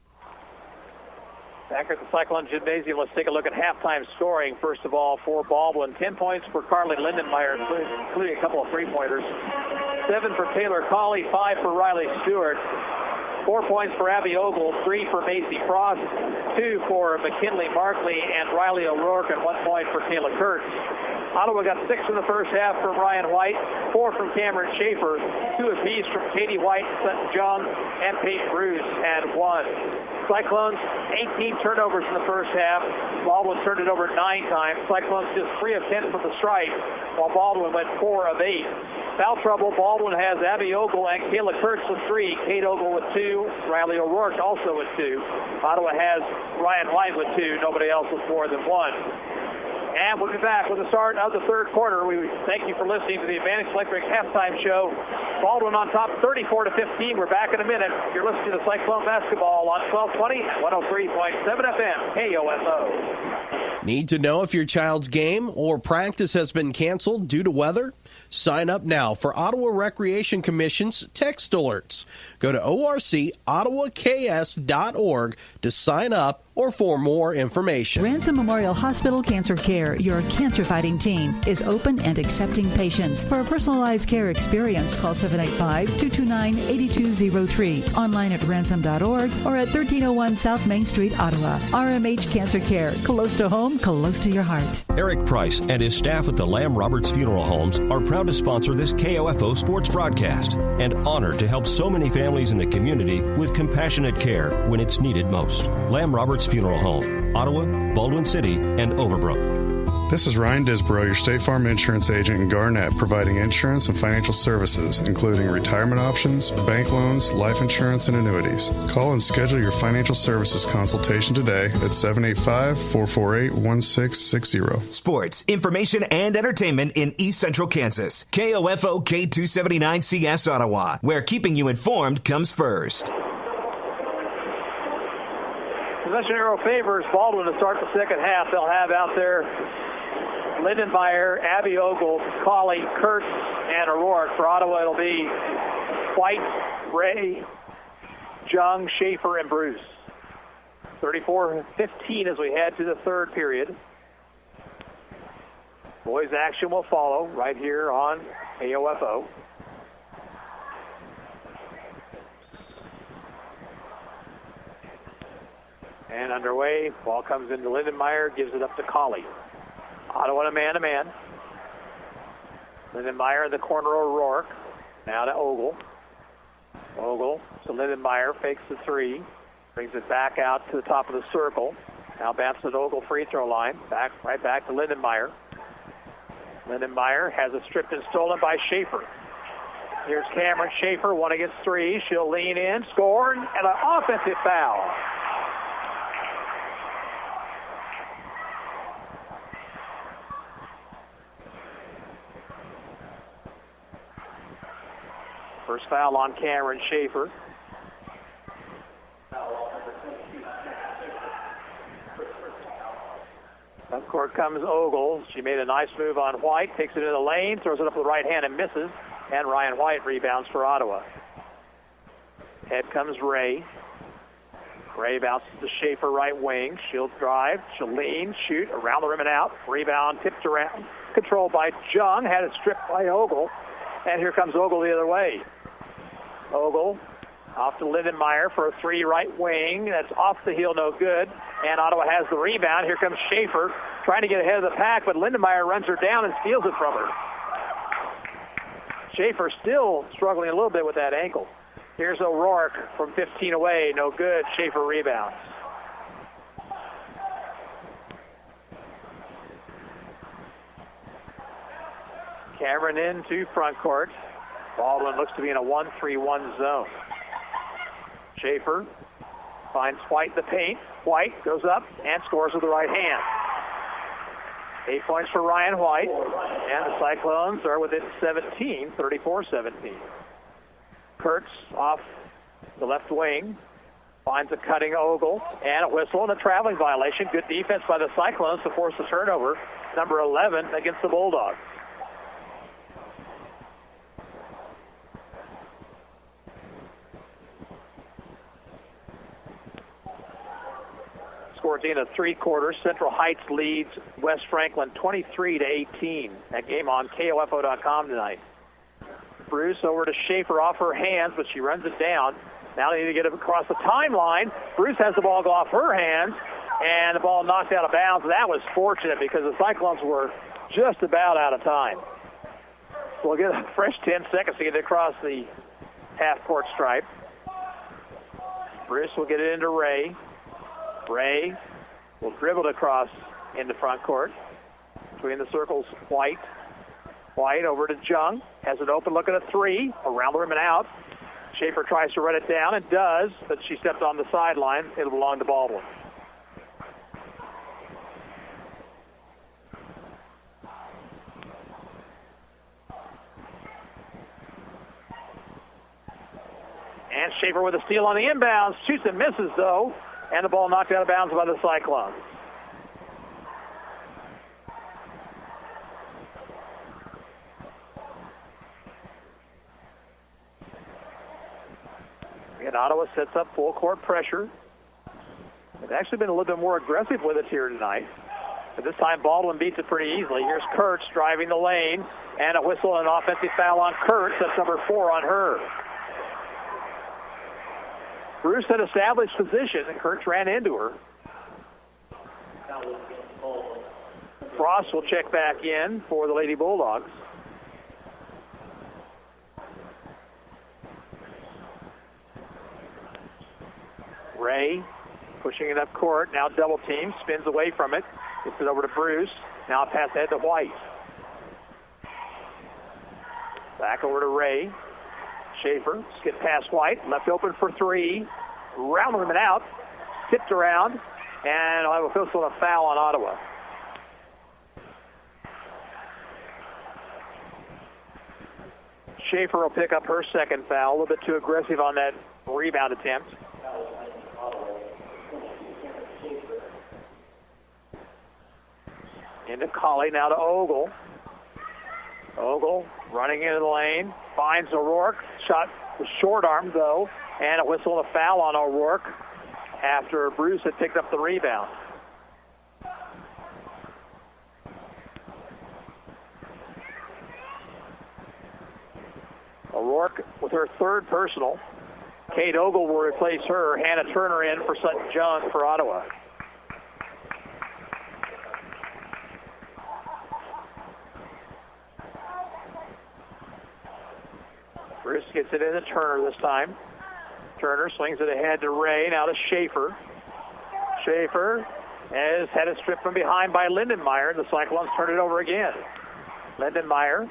Back at the Cyclone Gymnasium, let's take a look at halftime scoring. First of all, for Baldwin, 10 points for Carly Lindenmeyer, including a couple of three-pointers. 7 for Taylor Colley, 5 for Riley Stewart. 4 points for Abby Ogle, 3 for Macy Frost, 2 for McKinley Markley and Riley O'Rourke, and 1 point for Kayla Kurtz. Ottawa got 6 in the first half from Ryan White, 4 from Cameron Schaefer, 2 apiece from Katie White, Sutton Jung, and Peyton Bruce had 1. Cyclones, 18 turnovers in the first half. Baldwin turned it over 9 times. Cyclones just 3 of 10 from the stripe, while Baldwin went 4 of 8. Foul trouble, Baldwin has Abby Ogle and Kayla Kurtz with 3, Kate Ogle with 2, Riley O'Rourke also with 2. Ottawa has Ryan White with 2, nobody else with more than 1. And we'll be back with the start of the third quarter. We thank you for listening to the Advantage Electric halftime show. Baldwin on top 34-15. We're back in a minute. You're listening to Cyclone Basketball on 1220, 103.7 FM, KOFO. Need to know if your child's game or practice has been canceled due to weather? Sign up now for Ottawa Recreation Commission's text alerts. Go to orcottawaks.org to sign up or for more information. Ransom Memorial Hospital Cancer Care Care, your cancer-fighting team, is open and accepting patients. For a personalized care experience, call 785-229-8203. Online at ransom.org or at 1301 South Main Street, Ottawa. RMH Cancer Care. Close to home, close to your heart. Eric Price and his staff at the Lamb Roberts Funeral Homes are proud to sponsor this KOFO sports broadcast and honored to help so many families in the community with compassionate care when it's needed most. Lamb Roberts Funeral Home, Ottawa, Baldwin City, and Overbrook. This is Ryan Disborough, your State Farm insurance agent in Garnett, providing insurance and financial services, including retirement options, bank loans, life insurance, and annuities. Call and schedule your financial services consultation today at 785-448-1660. Sports, information, and entertainment in East Central Kansas. KOFO K279CS Ottawa, where keeping you informed comes first. Possession arrow favors Baldwin to start the second half. They'll have out there Lindenmeyer, Abby Ogle, Colley, Kurtz, and O'Rourke. For Ottawa, it'll be White, Ray, Jung, Schaefer, and Bruce. 34-15 as we head to the third period. Boys action will follow right here on KOFO. And underway, ball comes into Lindenmeyer, gives it up to Colley. Ottawa a man-to-man. Lindenmeyer in the corner of O'Rourke. Now to Ogle. Ogle to Lindenmeyer, fakes the three. Brings it back out to the top of the circle. Now bounces to Ogle free throw line. Right back to Lindenmeyer. Lindenmeyer has it stripped and stolen by Schaefer. Here's Cameron Schaefer, one against three. She'll lean in, score, and an offensive foul. First foul on Cameron Schaefer. Up court comes Ogle. She made a nice move on White, takes it in the lane, throws it up with the right hand and misses. And Ryan White rebounds for Ottawa. Head comes Ray. Ray bounces to Schaefer, right wing. She'll drive, she'll lean, shoot, around the rim and out. Rebound tipped around. Controlled by Jung, had it stripped by Ogle. And here comes Ogle the other way. Ogle off to Lindenmeyer for a three, right wing. That's off the heel, no good. And Ottawa has the rebound. Here comes Schaefer trying to get ahead of the pack, but Lindenmeyer runs her down and steals it from her. Schaefer still struggling a little bit with that ankle. Here's O'Rourke from 15 away, no good. Schaefer rebounds. Cameron into front court. Baldwin looks to be in a 1-3-1 zone. Schaefer finds White in the paint. White goes up and scores with the right hand. 8 points for Ryan White. And the Cyclones are within 17, 34-17. Kurtz off the left wing. Finds a cutting Ogle and a whistle and a traveling violation. Good defense by the Cyclones to force the turnover. Number 11 against the Bulldogs. Scores in a three-quarters. Central Heights leads West Franklin 23-18. That game on KOFO.com tonight. Bruce over to Schaefer off her hands, but she runs it down. Now they need to get it across the timeline. Bruce has the ball go off her hands, and the ball knocked out of bounds. That was fortunate because the Cyclones were just about out of time. We'll get a fresh 10 seconds to get it across the half-court stripe. Bruce will get it into Ray. Ray will dribble it across into front court. Between the circles, White. White over to Jung. Has it open, look at a three. Around the rim and out. Schaefer tries to run it down and does, but she stepped on the sideline. It'll belong to Baldwin. And Schaefer with a steal on the inbounds. Shoots and misses, though. And the ball knocked out of bounds by the Cyclones. And Ottawa sets up full court pressure. They've actually been a little bit more aggressive with it here tonight. But this time Baldwin beats it pretty easily. Here's Kurtz driving the lane, and a whistle and an offensive foul on Kurtz. That's number 4 on her. Bruce had established position, and Kurtz ran into her. Frost will check back in for the Lady Bulldogs. Ray pushing it up court, now double team, spins away from it, gets it over to Bruce, now pass ahead to White. Back over to Ray. Schaefer, skip past White, left open for 3, rounding him out, tipped around, and I'll have a whistle and a foul on Ottawa. Schaefer will pick up her second foul, a little bit too aggressive on that rebound attempt. Into Colley, now to Ogle. Ogle running into the lane, finds O'Rourke. Shot was short arm though, and a whistle and a foul on O'Rourke after Bruce had picked up the rebound. O'Rourke with her third personal. Kate Ogle will replace her. Hannah Turner in for Sutton Jung for Ottawa. Bruce gets it into Turner this time. Turner swings it ahead to Ray, now to Schaefer. Schaefer has had it stripped from behind by Lindenmeyer, and the Cyclones turn it over again. Lindenmeyer,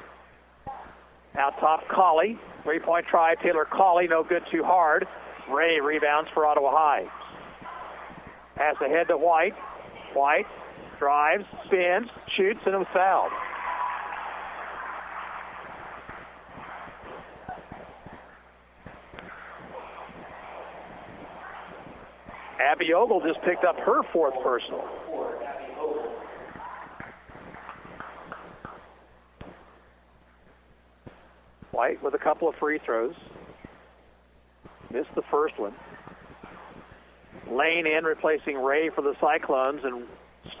now top Colley. 3-point try, Taylor Colley, no good, too hard. Ray rebounds for Ottawa High. Pass ahead to White. White drives, spins, shoots, and was fouled. Abby Ogle just picked up her fourth personal. White with a couple of free throws. Missed the first one. Lane in, replacing Ray for the Cyclones, and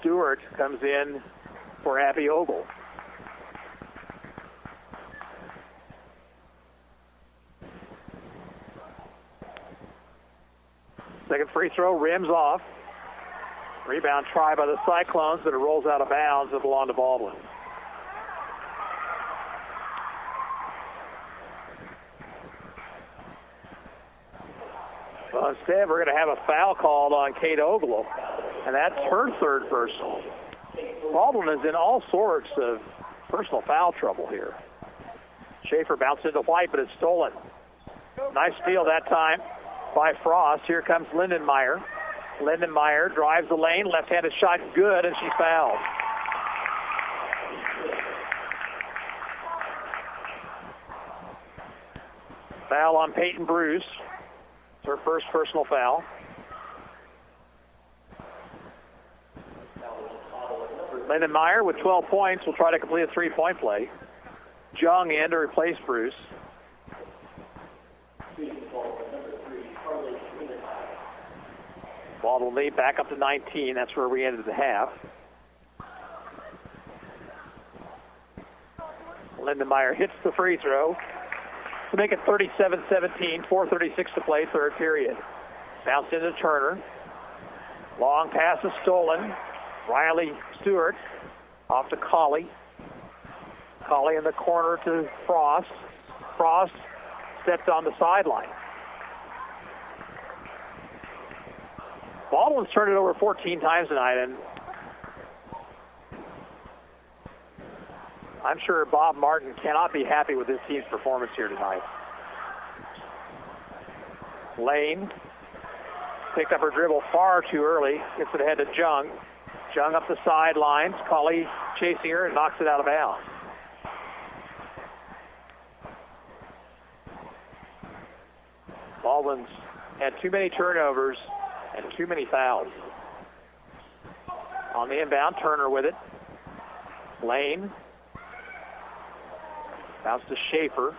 Stewart comes in for Abby Ogle. Second free throw, rims off. Rebound try by the Cyclones, but it rolls out of bounds and belong to Baldwin. Well, instead, we're going to have a foul called on Kate Ogle, and that's her third personal. Baldwin is in all sorts of personal foul trouble here. Schaefer bounced into White, but it's stolen. Nice steal that time by Frost. Here comes Lindenmeyer. Lindenmeyer drives the lane, left-handed shot good, and she's fouled. Foul on Peyton Bruce. It's her first personal foul. Lindenmeyer with 12 points will try to complete a three-point play. Jung in to replace Bruce. Baldwin lead back up to 19. That's where we ended the half. Lindenmeyer hits the free throw to make it 37-17, 4:36 to play, third period. Bounce into Turner. Long pass is stolen. Riley Stewart off to Colley. Colley in the corner to Frost. Frost stepped on the sideline. Baldwin's turned it over 14 times tonight, and I'm sure Bob Martin cannot be happy with his team's performance here tonight. Lane picked up her dribble far too early, gets it ahead to Jung. Jung up the sidelines, Colley chasing her and knocks it out of bounds. Baldwin's had too many turnovers and too many fouls. On the inbound, Turner with it. Lane. Bounce to Schaefer.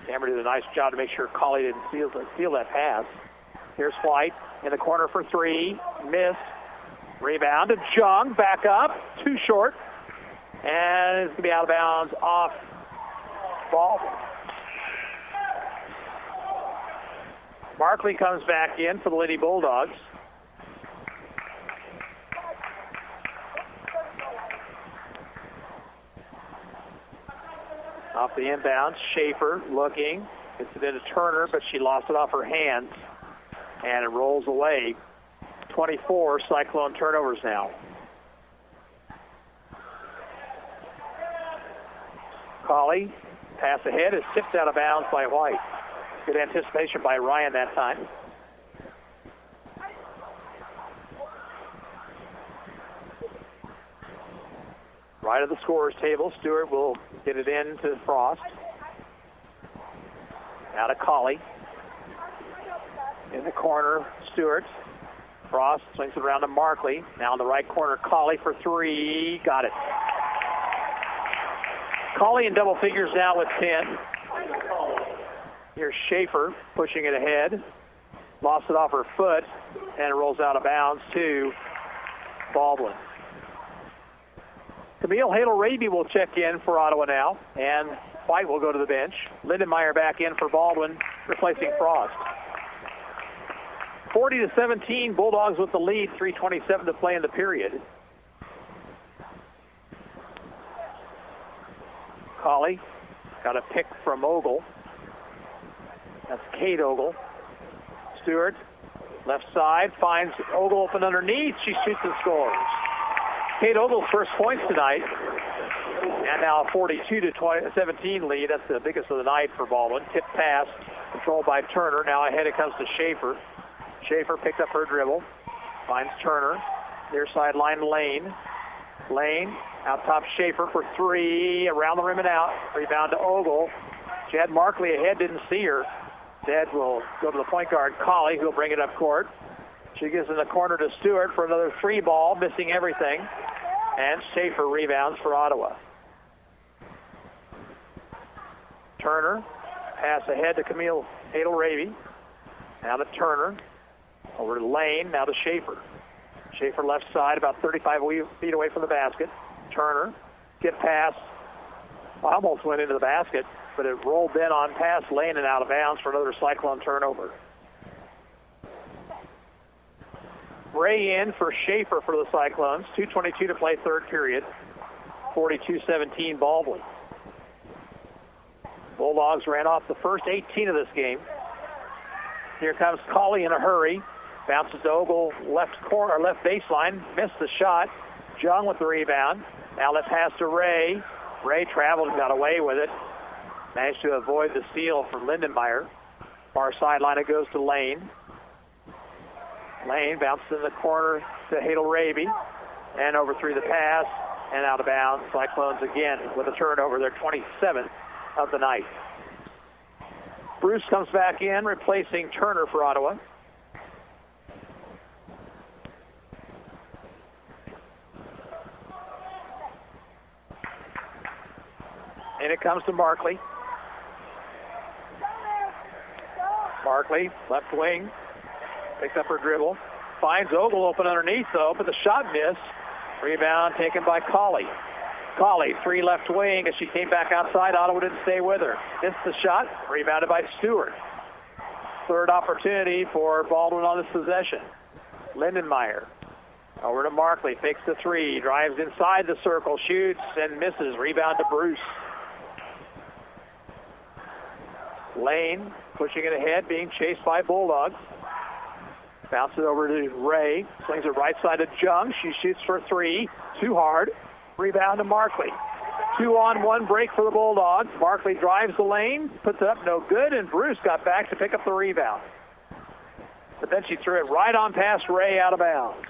Cameron did a nice job to make sure Colley didn't steal that pass. Here's White in the corner for three. Miss. Rebound to Jung, back up, too short. And it's going to be out of bounds off ball. Markley comes back in for the Lady Bulldogs. Off the inbound, Schaefer looking. Gets it into Turner, but she lost it off her hands. And it rolls away. 24 Cyclone turnovers now. Colley, pass ahead, is tipped out of bounds by White. Good anticipation by Ryan that time. Right at the scorer's table, Stewart will get it in to Frost. Out of Colley. In the corner, Stewart. Frost swings it around to Markley. Now in the right corner, Colley for three. Got it. Colley in double figures now with 10. Here's Schaefer pushing it ahead. Lost it off her foot, and it rolls out of bounds to Baldwin. Camille Hadel-Raby will check in for Ottawa now, and White will go to the bench. Lindenmeyer back in for Baldwin, replacing Frost. 40-17, Bulldogs with the lead, 3:27 to play in the period. Colley got a pick from Ogle. That's Kate Ogle. Stewart, left side, finds Ogle open underneath. She shoots and scores. Kate Ogle's first points tonight. And now a 42-17 lead. That's the biggest of the night for Baldwin. Tip pass, controlled by Turner. Now ahead it comes to Schaefer. Schaefer picked up her dribble. Finds Turner. Near sideline, Lane. Lane, out top Schaefer for three. Around the rim and out. Rebound to Ogle. She had Markley ahead, didn't see her. Instead will go to the point guard, Colley, who'll bring it up court. She gives in the corner to Stewart for another three ball, missing everything. And Schaefer rebounds for Ottawa. Turner, pass ahead to Camille Hadel-Raby. Now to Turner. Over to Lane, now to Schaefer. Schaefer left side, about 35 feet away from the basket. Turner, get pass. Almost went into the basket, but it rolled then on past Lane and out of bounds for another Cyclone turnover. Ray in for Schaefer for the Cyclones. 2:22 to play, third period. 42-17 Baldwin. Bulldogs ran off the first 18 of this game. Here comes Colley in a hurry. Bounces to Ogle, left corner, left baseline. Missed the shot. Jung with the rebound. Now let's pass to Ray. Ray traveled and got away with it. Managed to avoid the steal from Lindenmeyer. Far sideline, it goes to Lane. Lane bounces in the corner to Hadel-Raby. And over through the pass and out of bounds. Cyclones again with a turnover. Their 27th of the night. Bruce comes back in, replacing Turner for Ottawa. And it comes to Markley. Markley, left wing, picks up her dribble. Finds Ogle open underneath, though, but the shot missed. Rebound taken by Colley. Colley, three left wing. As she came back outside, Ottawa didn't stay with her. Missed the shot, rebounded by Stewart. Third opportunity for Baldwin on this possession. Lindenmeyer. Over to Markley, fakes the three, drives inside the circle, shoots and misses. Rebound to Bruce. Lane pushing it ahead, being chased by Bulldogs. Bounces it over to Ray. Swings it right side to Jung. She shoots for three. Too hard. Rebound to Markley. 2-on-1 break for the Bulldogs. Markley drives the lane, puts it up, no good, and Bruce got back to pick up the rebound. But then she threw it right on past Ray, out of bounds.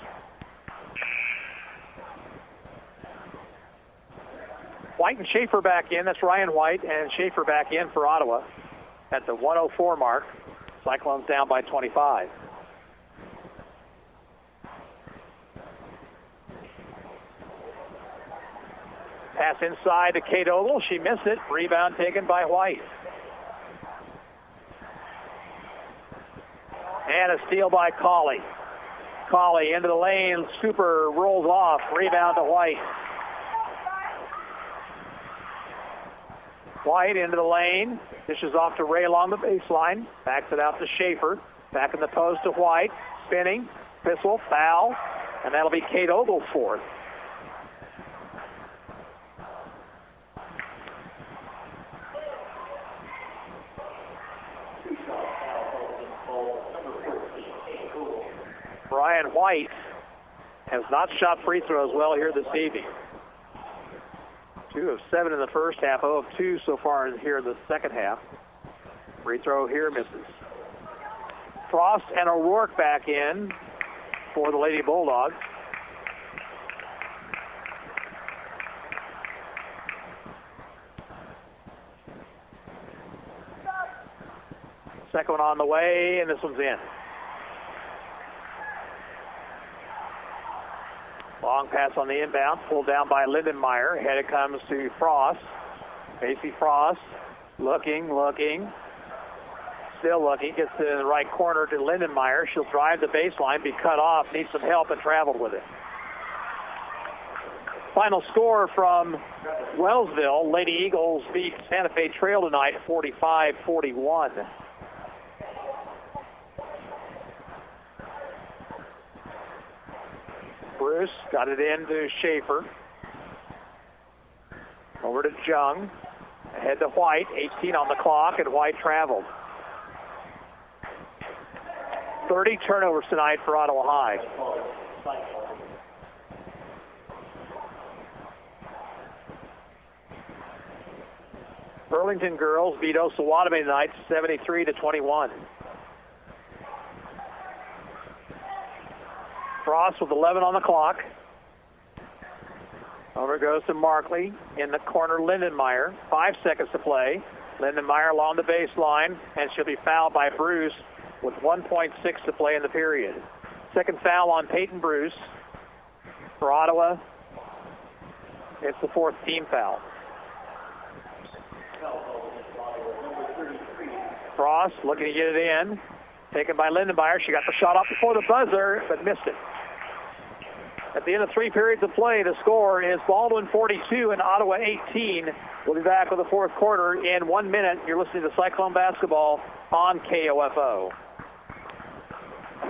White and Schaefer back in. That's Ryan White and Schaefer back in for Ottawa at the 104 mark. Cyclones down by 25. Pass inside to Kate Ogle. She missed it. Rebound taken by White. And a steal by Colley. Colley into the lane. Super rolls off. Rebound to White. White into the lane. Dishes off to Ray along the baseline. Backs it out to Schaefer. Back in the post to White. Spinning. Pistol. Foul. And that'll be Kate Ogle's fourth. Brian White has not shot free throws well here this evening. 2 of 7 in the first half, 0 of 2 so far here in the second half. Free throw here misses. Frost and O'Rourke back in for the Lady Bulldogs. Second one on the way, and this one's in. Long pass on the inbound, pulled down by Lindenmeyer. Ahead it comes to Frost. Casey Frost, looking, still looking. Gets it in the right corner to Lindenmeyer. She'll drive the baseline, be cut off, needs some help, and traveled with it. Final score from Wellsville. Lady Eagles beat Santa Fe Trail tonight, 45-41. Bruce got it into Schaefer. Over to Jung. Ahead to White. 18 on the clock, and White traveled. 30 turnovers tonight for Ottawa High. Burlington girls beat Osawatomie tonight, 73-21. Frost with 11 on the clock. Over goes to Markley. In the corner, Lindenmeyer. 5 seconds to play. Lindenmeyer along the baseline, and she'll be fouled by Bruce with 1.6 to play in the period. Second foul on Peyton Bruce. For Ottawa, it's the 4th team foul. Frost looking to get it in. Taken by Lindenmeyer. She got the shot off before the buzzer, but missed it. At the end of 3 periods of play, the score is Baldwin 42 and Ottawa 18. We'll be back with the fourth quarter in 1 minute. You're listening to Cyclone Basketball on KOFO.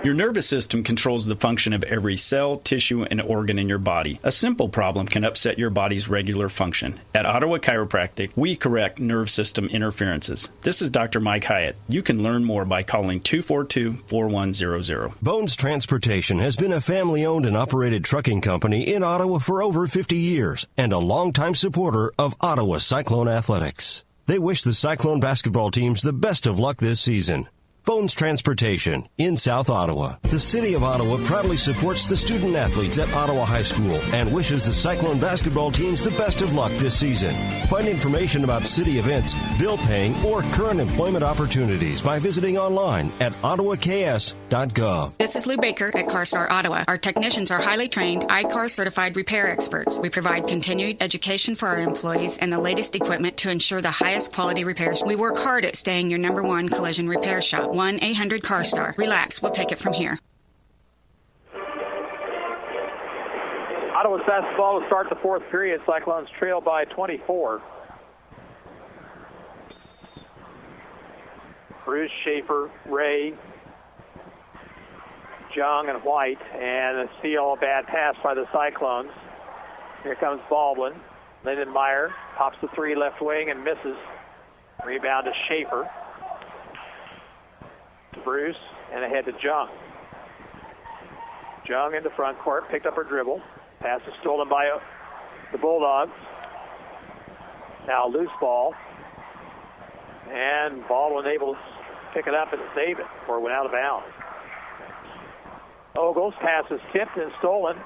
Your nervous system controls the function of every cell, tissue, and organ in your body. A simple problem can upset your body's regular function. At Ottawa Chiropractic, we correct nerve system interferences. This is Dr. Mike Hyatt. You can learn more by calling 242-4100. Bones Transportation has been a family-owned and operated trucking company in Ottawa for over 50 years and a longtime supporter of Ottawa Cyclone Athletics. They wish the Cyclone basketball teams the best of luck this season. Bones Transportation in South Ottawa. The City of Ottawa proudly supports the student athletes at Ottawa High School and wishes the Cyclone basketball teams the best of luck this season. Find information about city events, bill paying, or current employment opportunities by visiting online at ottawaks.gov. This is Lou Baker at CarStar Ottawa. Our technicians are highly trained, ICAR certified repair experts. We provide continued education for our employees and the latest equipment to ensure the highest quality repairs. We work hard at staying your #1 collision repair shop. 1-800-CARSTAR. Relax, we'll take it from here. Ottawa's basketball will start the fourth period. Cyclones trail by 24. Bruce, Schaefer, Ray, Jung, and White. And a steal, a bad pass by the Cyclones. Here comes Baldwin. Lindenmeyer pops the 3 left wing and misses. Rebound to Schaefer. Bruce, and ahead to Jung. Jung into front court, picked up her dribble. Pass is stolen by the Bulldogs. Now loose ball. And Baldwin able to pick it up and save it before it went out of bounds. Ogles pass is tipped and stolen.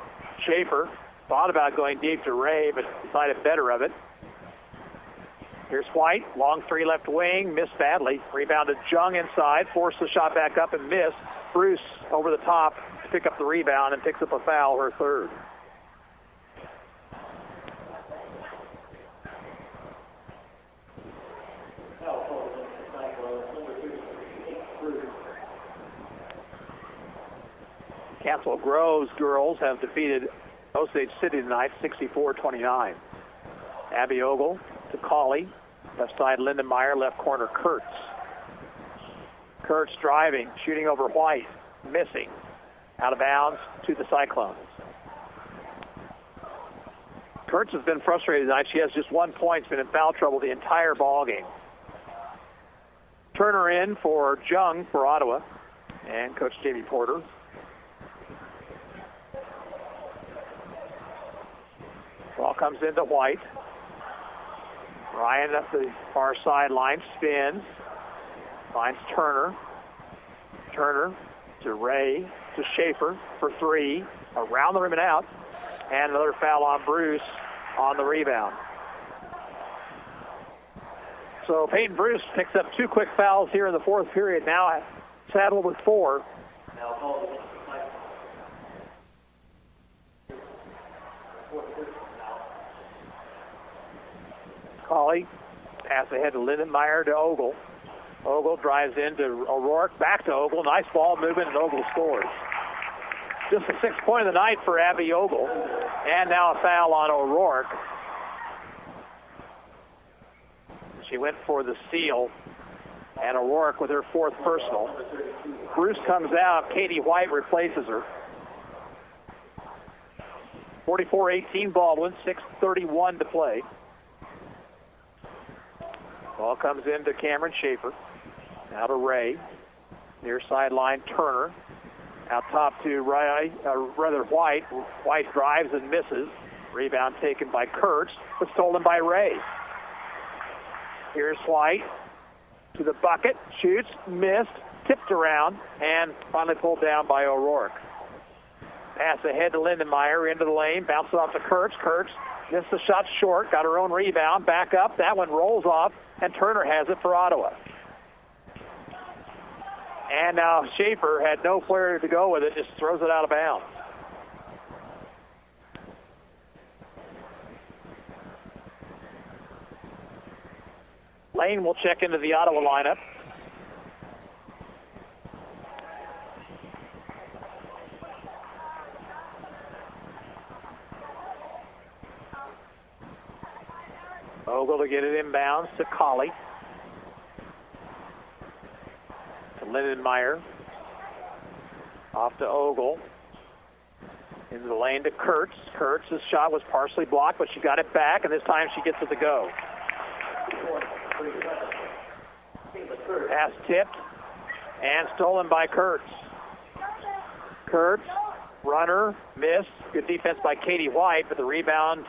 Schaefer thought about going deep to Ray, but decided better of it. Here's White, long 3 left wing, missed badly. Rebounded Jung inside, forced the shot back up and missed. Bruce over the top to pick up the rebound and picks up a foul, her 3rd. Castle Groves girls have defeated Osage City tonight 64-29. Abby Ogle to Colley. Left side Lindenmeyer, left corner Kurtz. Kurtz driving, shooting over White, missing. Out of bounds to the Cyclones. Kurtz has been frustrated tonight. She has just 1 point. She's been in foul trouble the entire ball game. Turner in for Jung for Ottawa and Coach Jamie Porter. Ball comes into White. Ryan up the far sideline, spins, finds Turner. Turner to Ray, to Schaefer for three, around the rim and out, and another foul on Bruce on the rebound. So Peyton Bruce picks up 2 quick fouls here in the fourth period, now saddled with 4. Colley, pass ahead to Lindenmeyer to Ogle. Ogle drives into O'Rourke, back to Ogle. Nice ball movement, and Ogle scores. Just the 6th point of the night for Abby Ogle. And now a foul on O'Rourke. She went for the steal, and O'Rourke with her 4th personal. Bruce comes out. Katie White replaces her. 44-18 Baldwin, 6:31 to play. Ball comes into Cameron Schaefer. Now to Ray. Near sideline, Turner. Out top to White. White drives and misses. Rebound taken by Kurtz, but stolen by Ray. Here's White to the bucket. Shoots, missed, tipped around, and finally pulled down by O'Rourke. Pass ahead to Lindenmeyer into the lane. Bounces off to Kurtz. Kurtz missed the shot short. Got her own rebound. Back up. That one rolls off, and Turner has it for Ottawa. And now Schaefer had no flare to go with it, just throws it out of bounds. Lane will check into the Ottawa lineup. Ogle to get it inbounds to Colley. To Lindenmeyer. Off to Ogle. Into the lane to Kurtz. Kurtz's shot was partially blocked, but she got it back, and this time she gets it to go. Pass tipped and stolen by Kurtz. Kurtz, runner, missed. Good defense by Katie White, but the rebound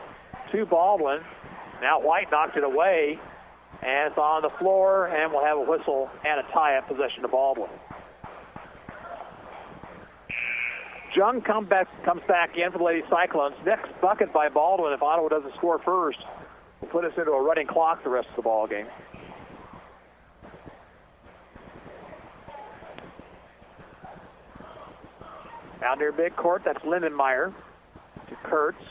to Baldwin. Now White knocked it away, and it's on the floor, and we'll have a whistle and a tie-up, possession to Baldwin. Jung comes back in for the Lady Cyclones. Next bucket by Baldwin, if Ottawa doesn't score first, will put us into a running clock the rest of the ball game. Down near midcourt, that's Lindenmeyer to Kurtz.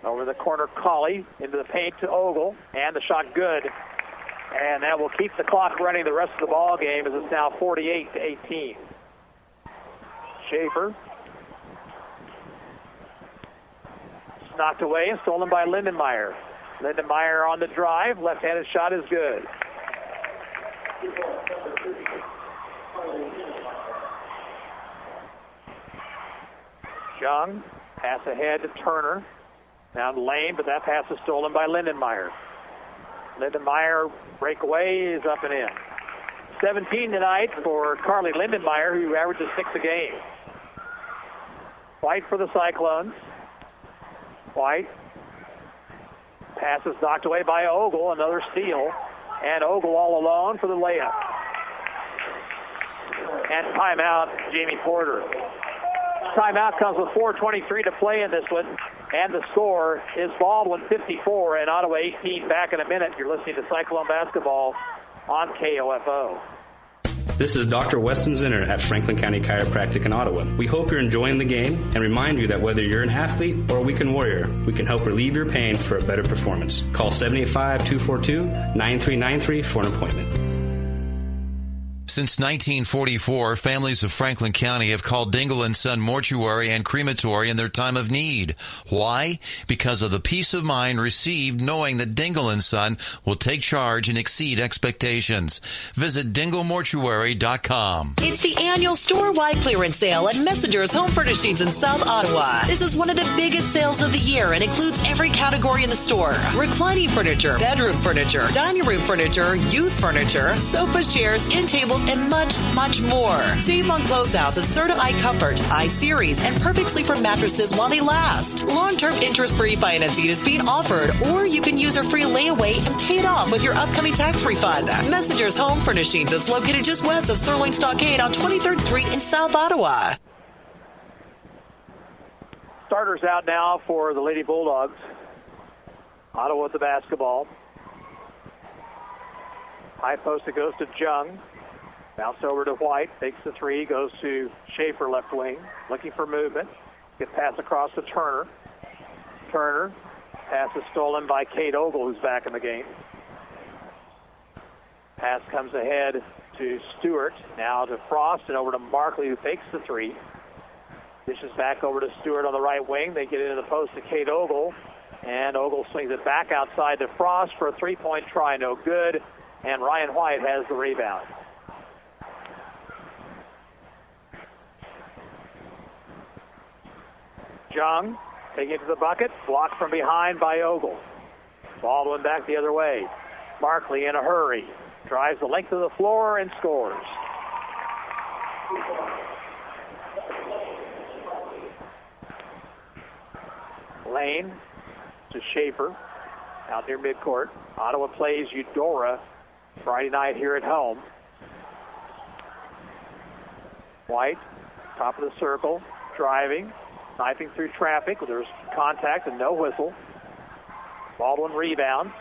Over the corner, Colley into the paint to Ogle, and the shot good. And that will keep the clock running the rest of the ball game as it's now 48-18. Schaefer. It's knocked away and stolen by Lindenmeyer. Lindenmeyer on the drive. Left-handed shot is good. Jung, pass ahead to Turner. Down the lane, but that pass is stolen by Lindenmeyer. Lindenmeyer breakaway is up and in. 17 tonight for Carly Lindenmeyer, who averages 6 a game. White for the Cyclones. White. Pass is knocked away by Ogle, another steal. And Ogle all alone for the layup. And timeout, Jamie Porter. Timeout comes with 4:23 to play in this one. And the score is Baldwin 54 and Ottawa 18. Back in a minute. You're listening to Cyclone Basketball on KOFO. This is Dr. Weston Zinner at Franklin County Chiropractic in Ottawa. We hope you're enjoying the game and remind you that whether you're an athlete or a weekend warrior, we can help relieve your pain for a better performance. Call 785-242-9393 for an appointment. Since 1944, families of Franklin County have called Dingle & Son Mortuary and Crematory in their time of need. Why? Because of the peace of mind received knowing that Dingle & Son will take charge and exceed expectations. Visit dinglemortuary.com. It's the annual store-wide clearance sale at Messenger's Home Furnishings in South Ottawa. This is one of the biggest sales of the year and includes every category in the store. Reclining furniture, bedroom furniture, dining room furniture, youth furniture, sofas, chairs, end tables, and much, much more. Save on closeouts of Serta iComfort, iSeries, and Perfect Sleeper mattresses while they last. Long-term interest-free financing is being offered, or you can use our free layaway and pay it off with your upcoming tax refund. Messenger's Home Furnishings is located just west of Sirloin Stockade on 23rd Street in South Ottawa. Starters out now for the Lady Bulldogs. Ottawa with the basketball. High post, it goes to Jung. Bounce over to White, takes the three, goes to Schaefer, left wing, looking for movement. Gets pass across to Turner. Turner, pass is stolen by Kate Ogle, who's back in the game. Pass comes ahead to Stewart, now to Frost, and over to Markley, who fakes the three. Dishes back over to Stewart on the right wing. They get into the post to Kate Ogle, and Ogle swings it back outside to Frost for a three-point try, no good, and Ryan White has the rebound. Jung taking it to the bucket, blocked from behind by Ogle. Baldwin back the other way. Markley in a hurry. Drives the length of the floor and scores. Lane to Schaefer out near midcourt. Ottawa plays Eudora Friday night here at home. White, top of the circle, driving, sniping through traffic. There's contact and no whistle. Baldwin rebounds.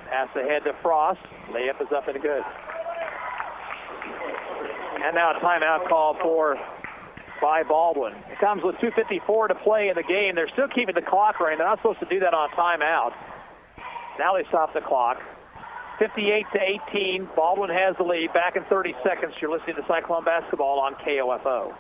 Pass ahead to Frost. Layup is up and good. And now a timeout call by Baldwin. It comes with 2:54 to play in the game. They're still keeping the clock running. They're not supposed to do that on a timeout. Now they stop the clock. 58-18. Baldwin has the lead. Back in 30 seconds. You're listening to Cyclone Basketball on KOFO.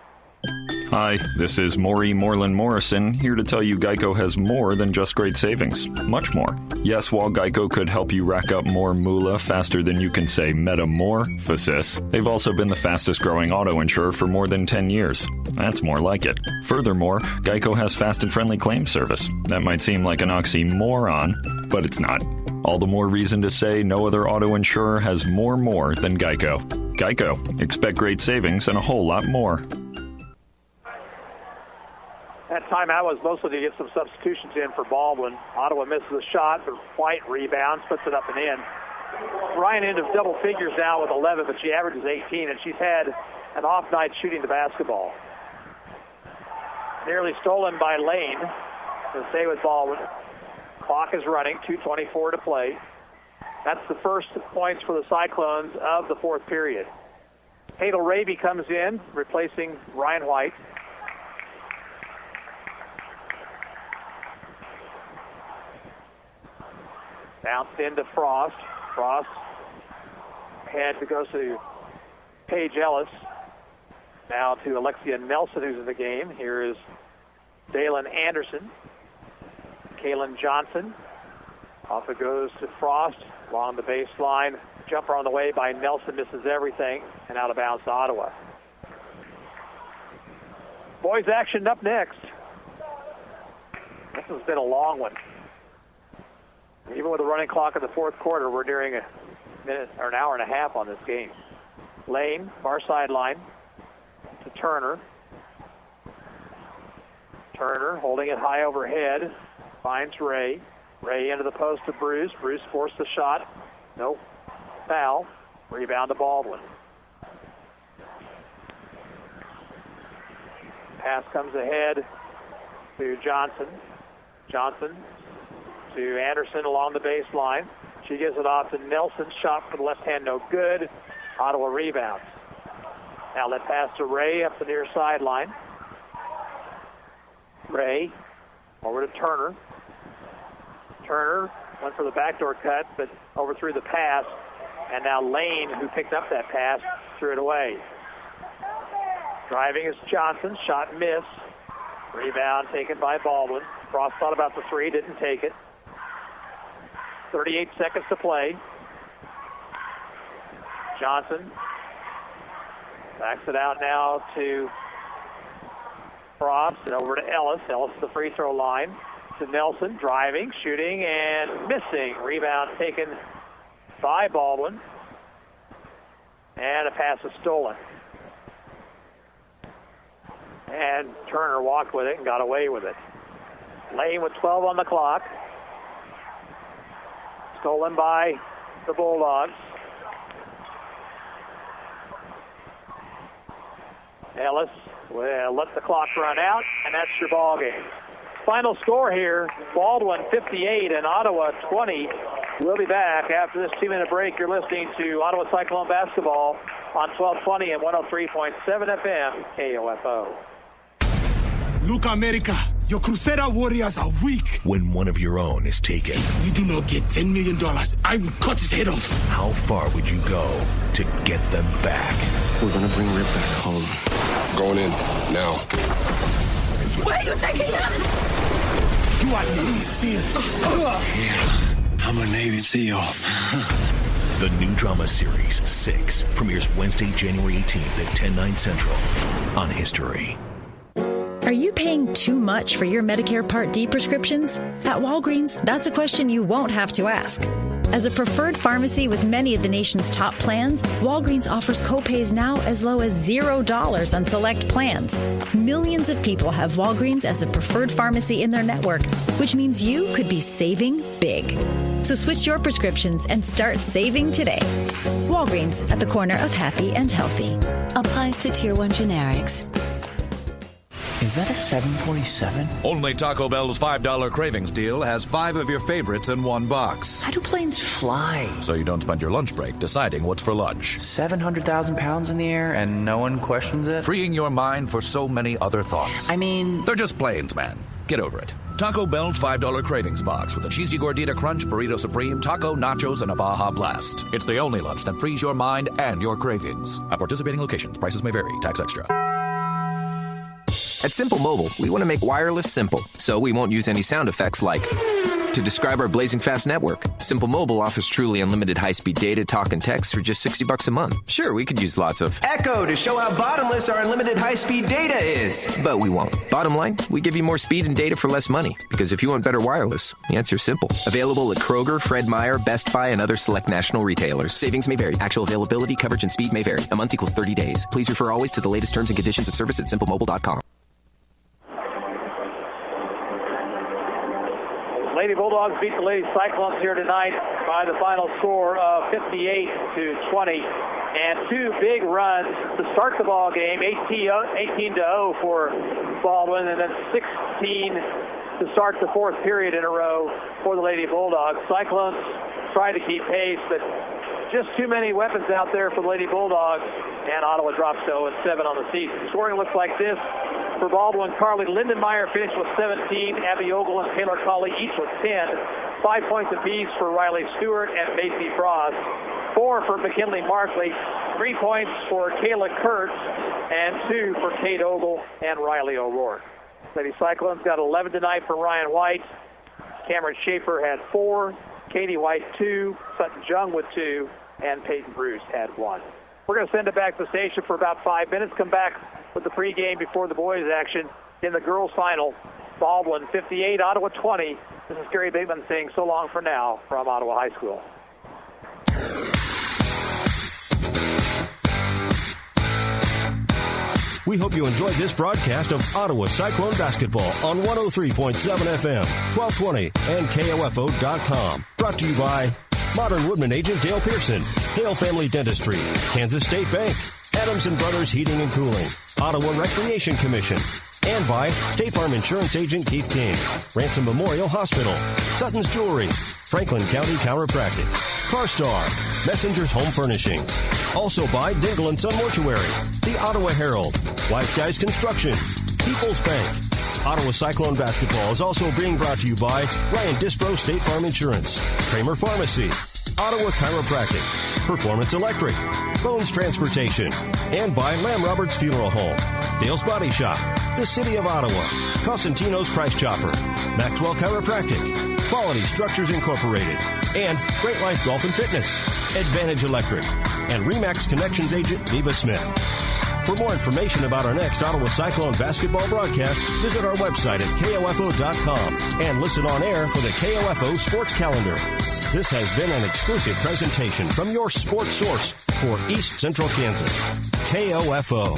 Hi, this is Maury Moreland Morrison, here to tell you Geico has more than just great savings. Much more. Yes, while Geico could help you rack up more moolah faster than you can say metamorphosis, they've also been the fastest growing auto insurer for more than 10 years. That's more like it. Furthermore, Geico has fast and friendly claim service. That might seem like an oxymoron, but it's not. All the more reason to say no other auto insurer has more than Geico. Geico. Expect great savings and a whole lot more. That timeout was mostly to get some substitutions in for Baldwin. Ottawa misses a shot, but White rebounds, puts it up and in. Ryan into double figures now with 11, but she averages 18, and she's had an off night shooting the basketball. Nearly stolen by Lane. To stay with Baldwin. Clock is running, 2:24 to play. That's the first points for the Cyclones of the fourth period. Hadel Raby comes in, replacing Ryan White. Bounced into Frost. Frost had to go to Paige Ellis. Now to Alexia Nelson, who's in the game. Here is Dalen Anderson. Kaylin Johnson. Off it goes to Frost along the baseline. Jumper on the way by Nelson, misses everything, and out of bounds to Ottawa. Boys action up next. This has been a long one. Even with the running clock in the fourth quarter, we're nearing a minute or an hour and a half on this game. Lane, far sideline to Turner. Turner holding it high overhead. Finds Ray. Ray into the post to Bruce. Bruce forced the shot. No foul. Rebound to Baldwin. Pass comes ahead to Johnson. Johnson to Anderson along the baseline. She gives it off to Nelson. Shot for the left hand, no good. Ottawa rebounds. Now let pass to Ray up the near sideline. Ray over to Turner. Turner went for the backdoor cut, but overthrew the pass. And now Lane, who picked up that pass, threw it away. Driving is Johnson. Shot miss. Rebound taken by Baldwin. Frost thought about the three, didn't take it. 38 seconds to play. Johnson backs it out now to Frost and over to Ellis. Ellis at the free throw line. To Nelson, driving, shooting, and missing. Rebound taken by Baldwin. And a pass is stolen. And Turner walked with it and got away with it. Lane with 12 on the clock. Stolen by the Bulldogs. Ellis will let the clock run out, and that's your ball game. Final score here, Baldwin 58 and Ottawa 20. We'll be back after this 2-minute break. You're listening to Ottawa Cyclone Basketball on 1220 and 103.7 FM KOFO. Look, America, your Crusader warriors are weak. When one of your own is taken, we do not get $10 million. I will cut his head off. How far would you go to get them back? We're going to bring Rip back home. Going in now. Where are you taking him? You are Navy SEAL. Yeah, I'm a Navy SEAL. The new drama series, 6, premieres Wednesday, January 18th at 10/9 Central on History. Are you paying too much for your Medicare Part D prescriptions? At Walgreens, that's a question you won't have to ask. As a preferred pharmacy with many of the nation's top plans, Walgreens offers copays now as low as $0 on select plans. Millions of people have Walgreens as a preferred pharmacy in their network, which means you could be saving big. So switch your prescriptions and start saving today. Walgreens, at the corner of happy and healthy. Applies to Tier 1 generics. Is that a 747? Only Taco Bell's $5 cravings deal has 5 of your favorites in one box. How do planes fly? So you don't spend your lunch break deciding what's for lunch. 700,000 pounds in the air and no one questions it? Freeing your mind for so many other thoughts. I mean... They're just planes, man. Get over it. Taco Bell's $5 cravings box with a cheesy gordita crunch, burrito supreme, taco, nachos, and a Baja Blast. It's the only lunch that frees your mind and your cravings. At participating locations, prices may vary. Tax extra. At Simple Mobile, we want to make wireless simple, so we won't use any sound effects like to describe our blazing fast network. Simple Mobile offers truly unlimited high-speed data, talk, and text for just $60 a month. Sure, we could use lots of echo to show how bottomless our unlimited high-speed data is, but we won't. Bottom line, we give you more speed and data for less money, because if you want better wireless, the answer's simple. Available at Kroger, Fred Meyer, Best Buy, and other select national retailers. Savings may vary. Actual availability, coverage, and speed may vary. A month equals 30 days. Please refer always to the latest terms and conditions of service at simplemobile.com. Lady Bulldogs beat the Lady Cyclones here tonight by the final score of 58-20. And 2 big runs to start the ball game, 18-0 for Baldwin, and then 16 to start the 4th period in a row for the Lady Bulldogs. Cyclones tried to keep pace, but just too many weapons out there for the Lady Bulldogs, and Ottawa drops to 0-7 on the season. Scoring looks like this. For Baldwin, Carly Lindenmeyer finished with 17. Abby Ogle and Taylor Colley each with 10. 5 points apiece for Riley Stewart and Macy Frost. 4 for McKinley Markley. 3 points for Kayla Kurtz. And 2 for Kate Ogle and Riley O'Rourke. Lady Cyclones got 11 tonight from Ryan White. Cameron Schaefer had 4. Katie White 2. Sutton Jung with 2. And Peyton Bruce had 1. We're going to send it back to the station for about 5 minutes. Come back with the pregame before the boys' action in the girls' final. Baldwin 58, Ottawa 20. This is Gary Bateman saying so long for now from Ottawa High School. We hope you enjoyed this broadcast of Ottawa Cyclone Basketball on 103.7 FM, 1220, and KOFO.com. Brought to you by Modern Woodman agent Dale Pearson, Dale Family Dentistry, Kansas State Bank, Adams & Brothers Heating and Cooling, Ottawa Recreation Commission, and by State Farm Insurance agent Keith King, Ransom Memorial Hospital, Sutton's Jewelry, Franklin County Chiropractic, CarStar, Messenger's Home Furnishing. Also by Dingle & Son Mortuary, the Ottawa Herald, Wise Guys Construction, People's Bank. Ottawa Cyclone Basketball is also being brought to you by Ryan Disbro State Farm Insurance, Kramer Pharmacy, Ottawa Chiropractic, Performance Electric, Bones Transportation, and by Lamb Roberts Funeral Home, Dale's Body Shop, the City of Ottawa, Cosentino's Price Chopper, Maxwell Chiropractic, Quality Structures Incorporated, and Great Life Golf and Fitness, Advantage Electric, and RE/MAX Connections agent Neva Smith. For more information about our next Ottawa Cyclone basketball broadcast, visit our website at KOFO.com and listen on air for the KOFO Sports Calendar. This has been an exclusive presentation from your sports source for East Central Kansas, KOFO.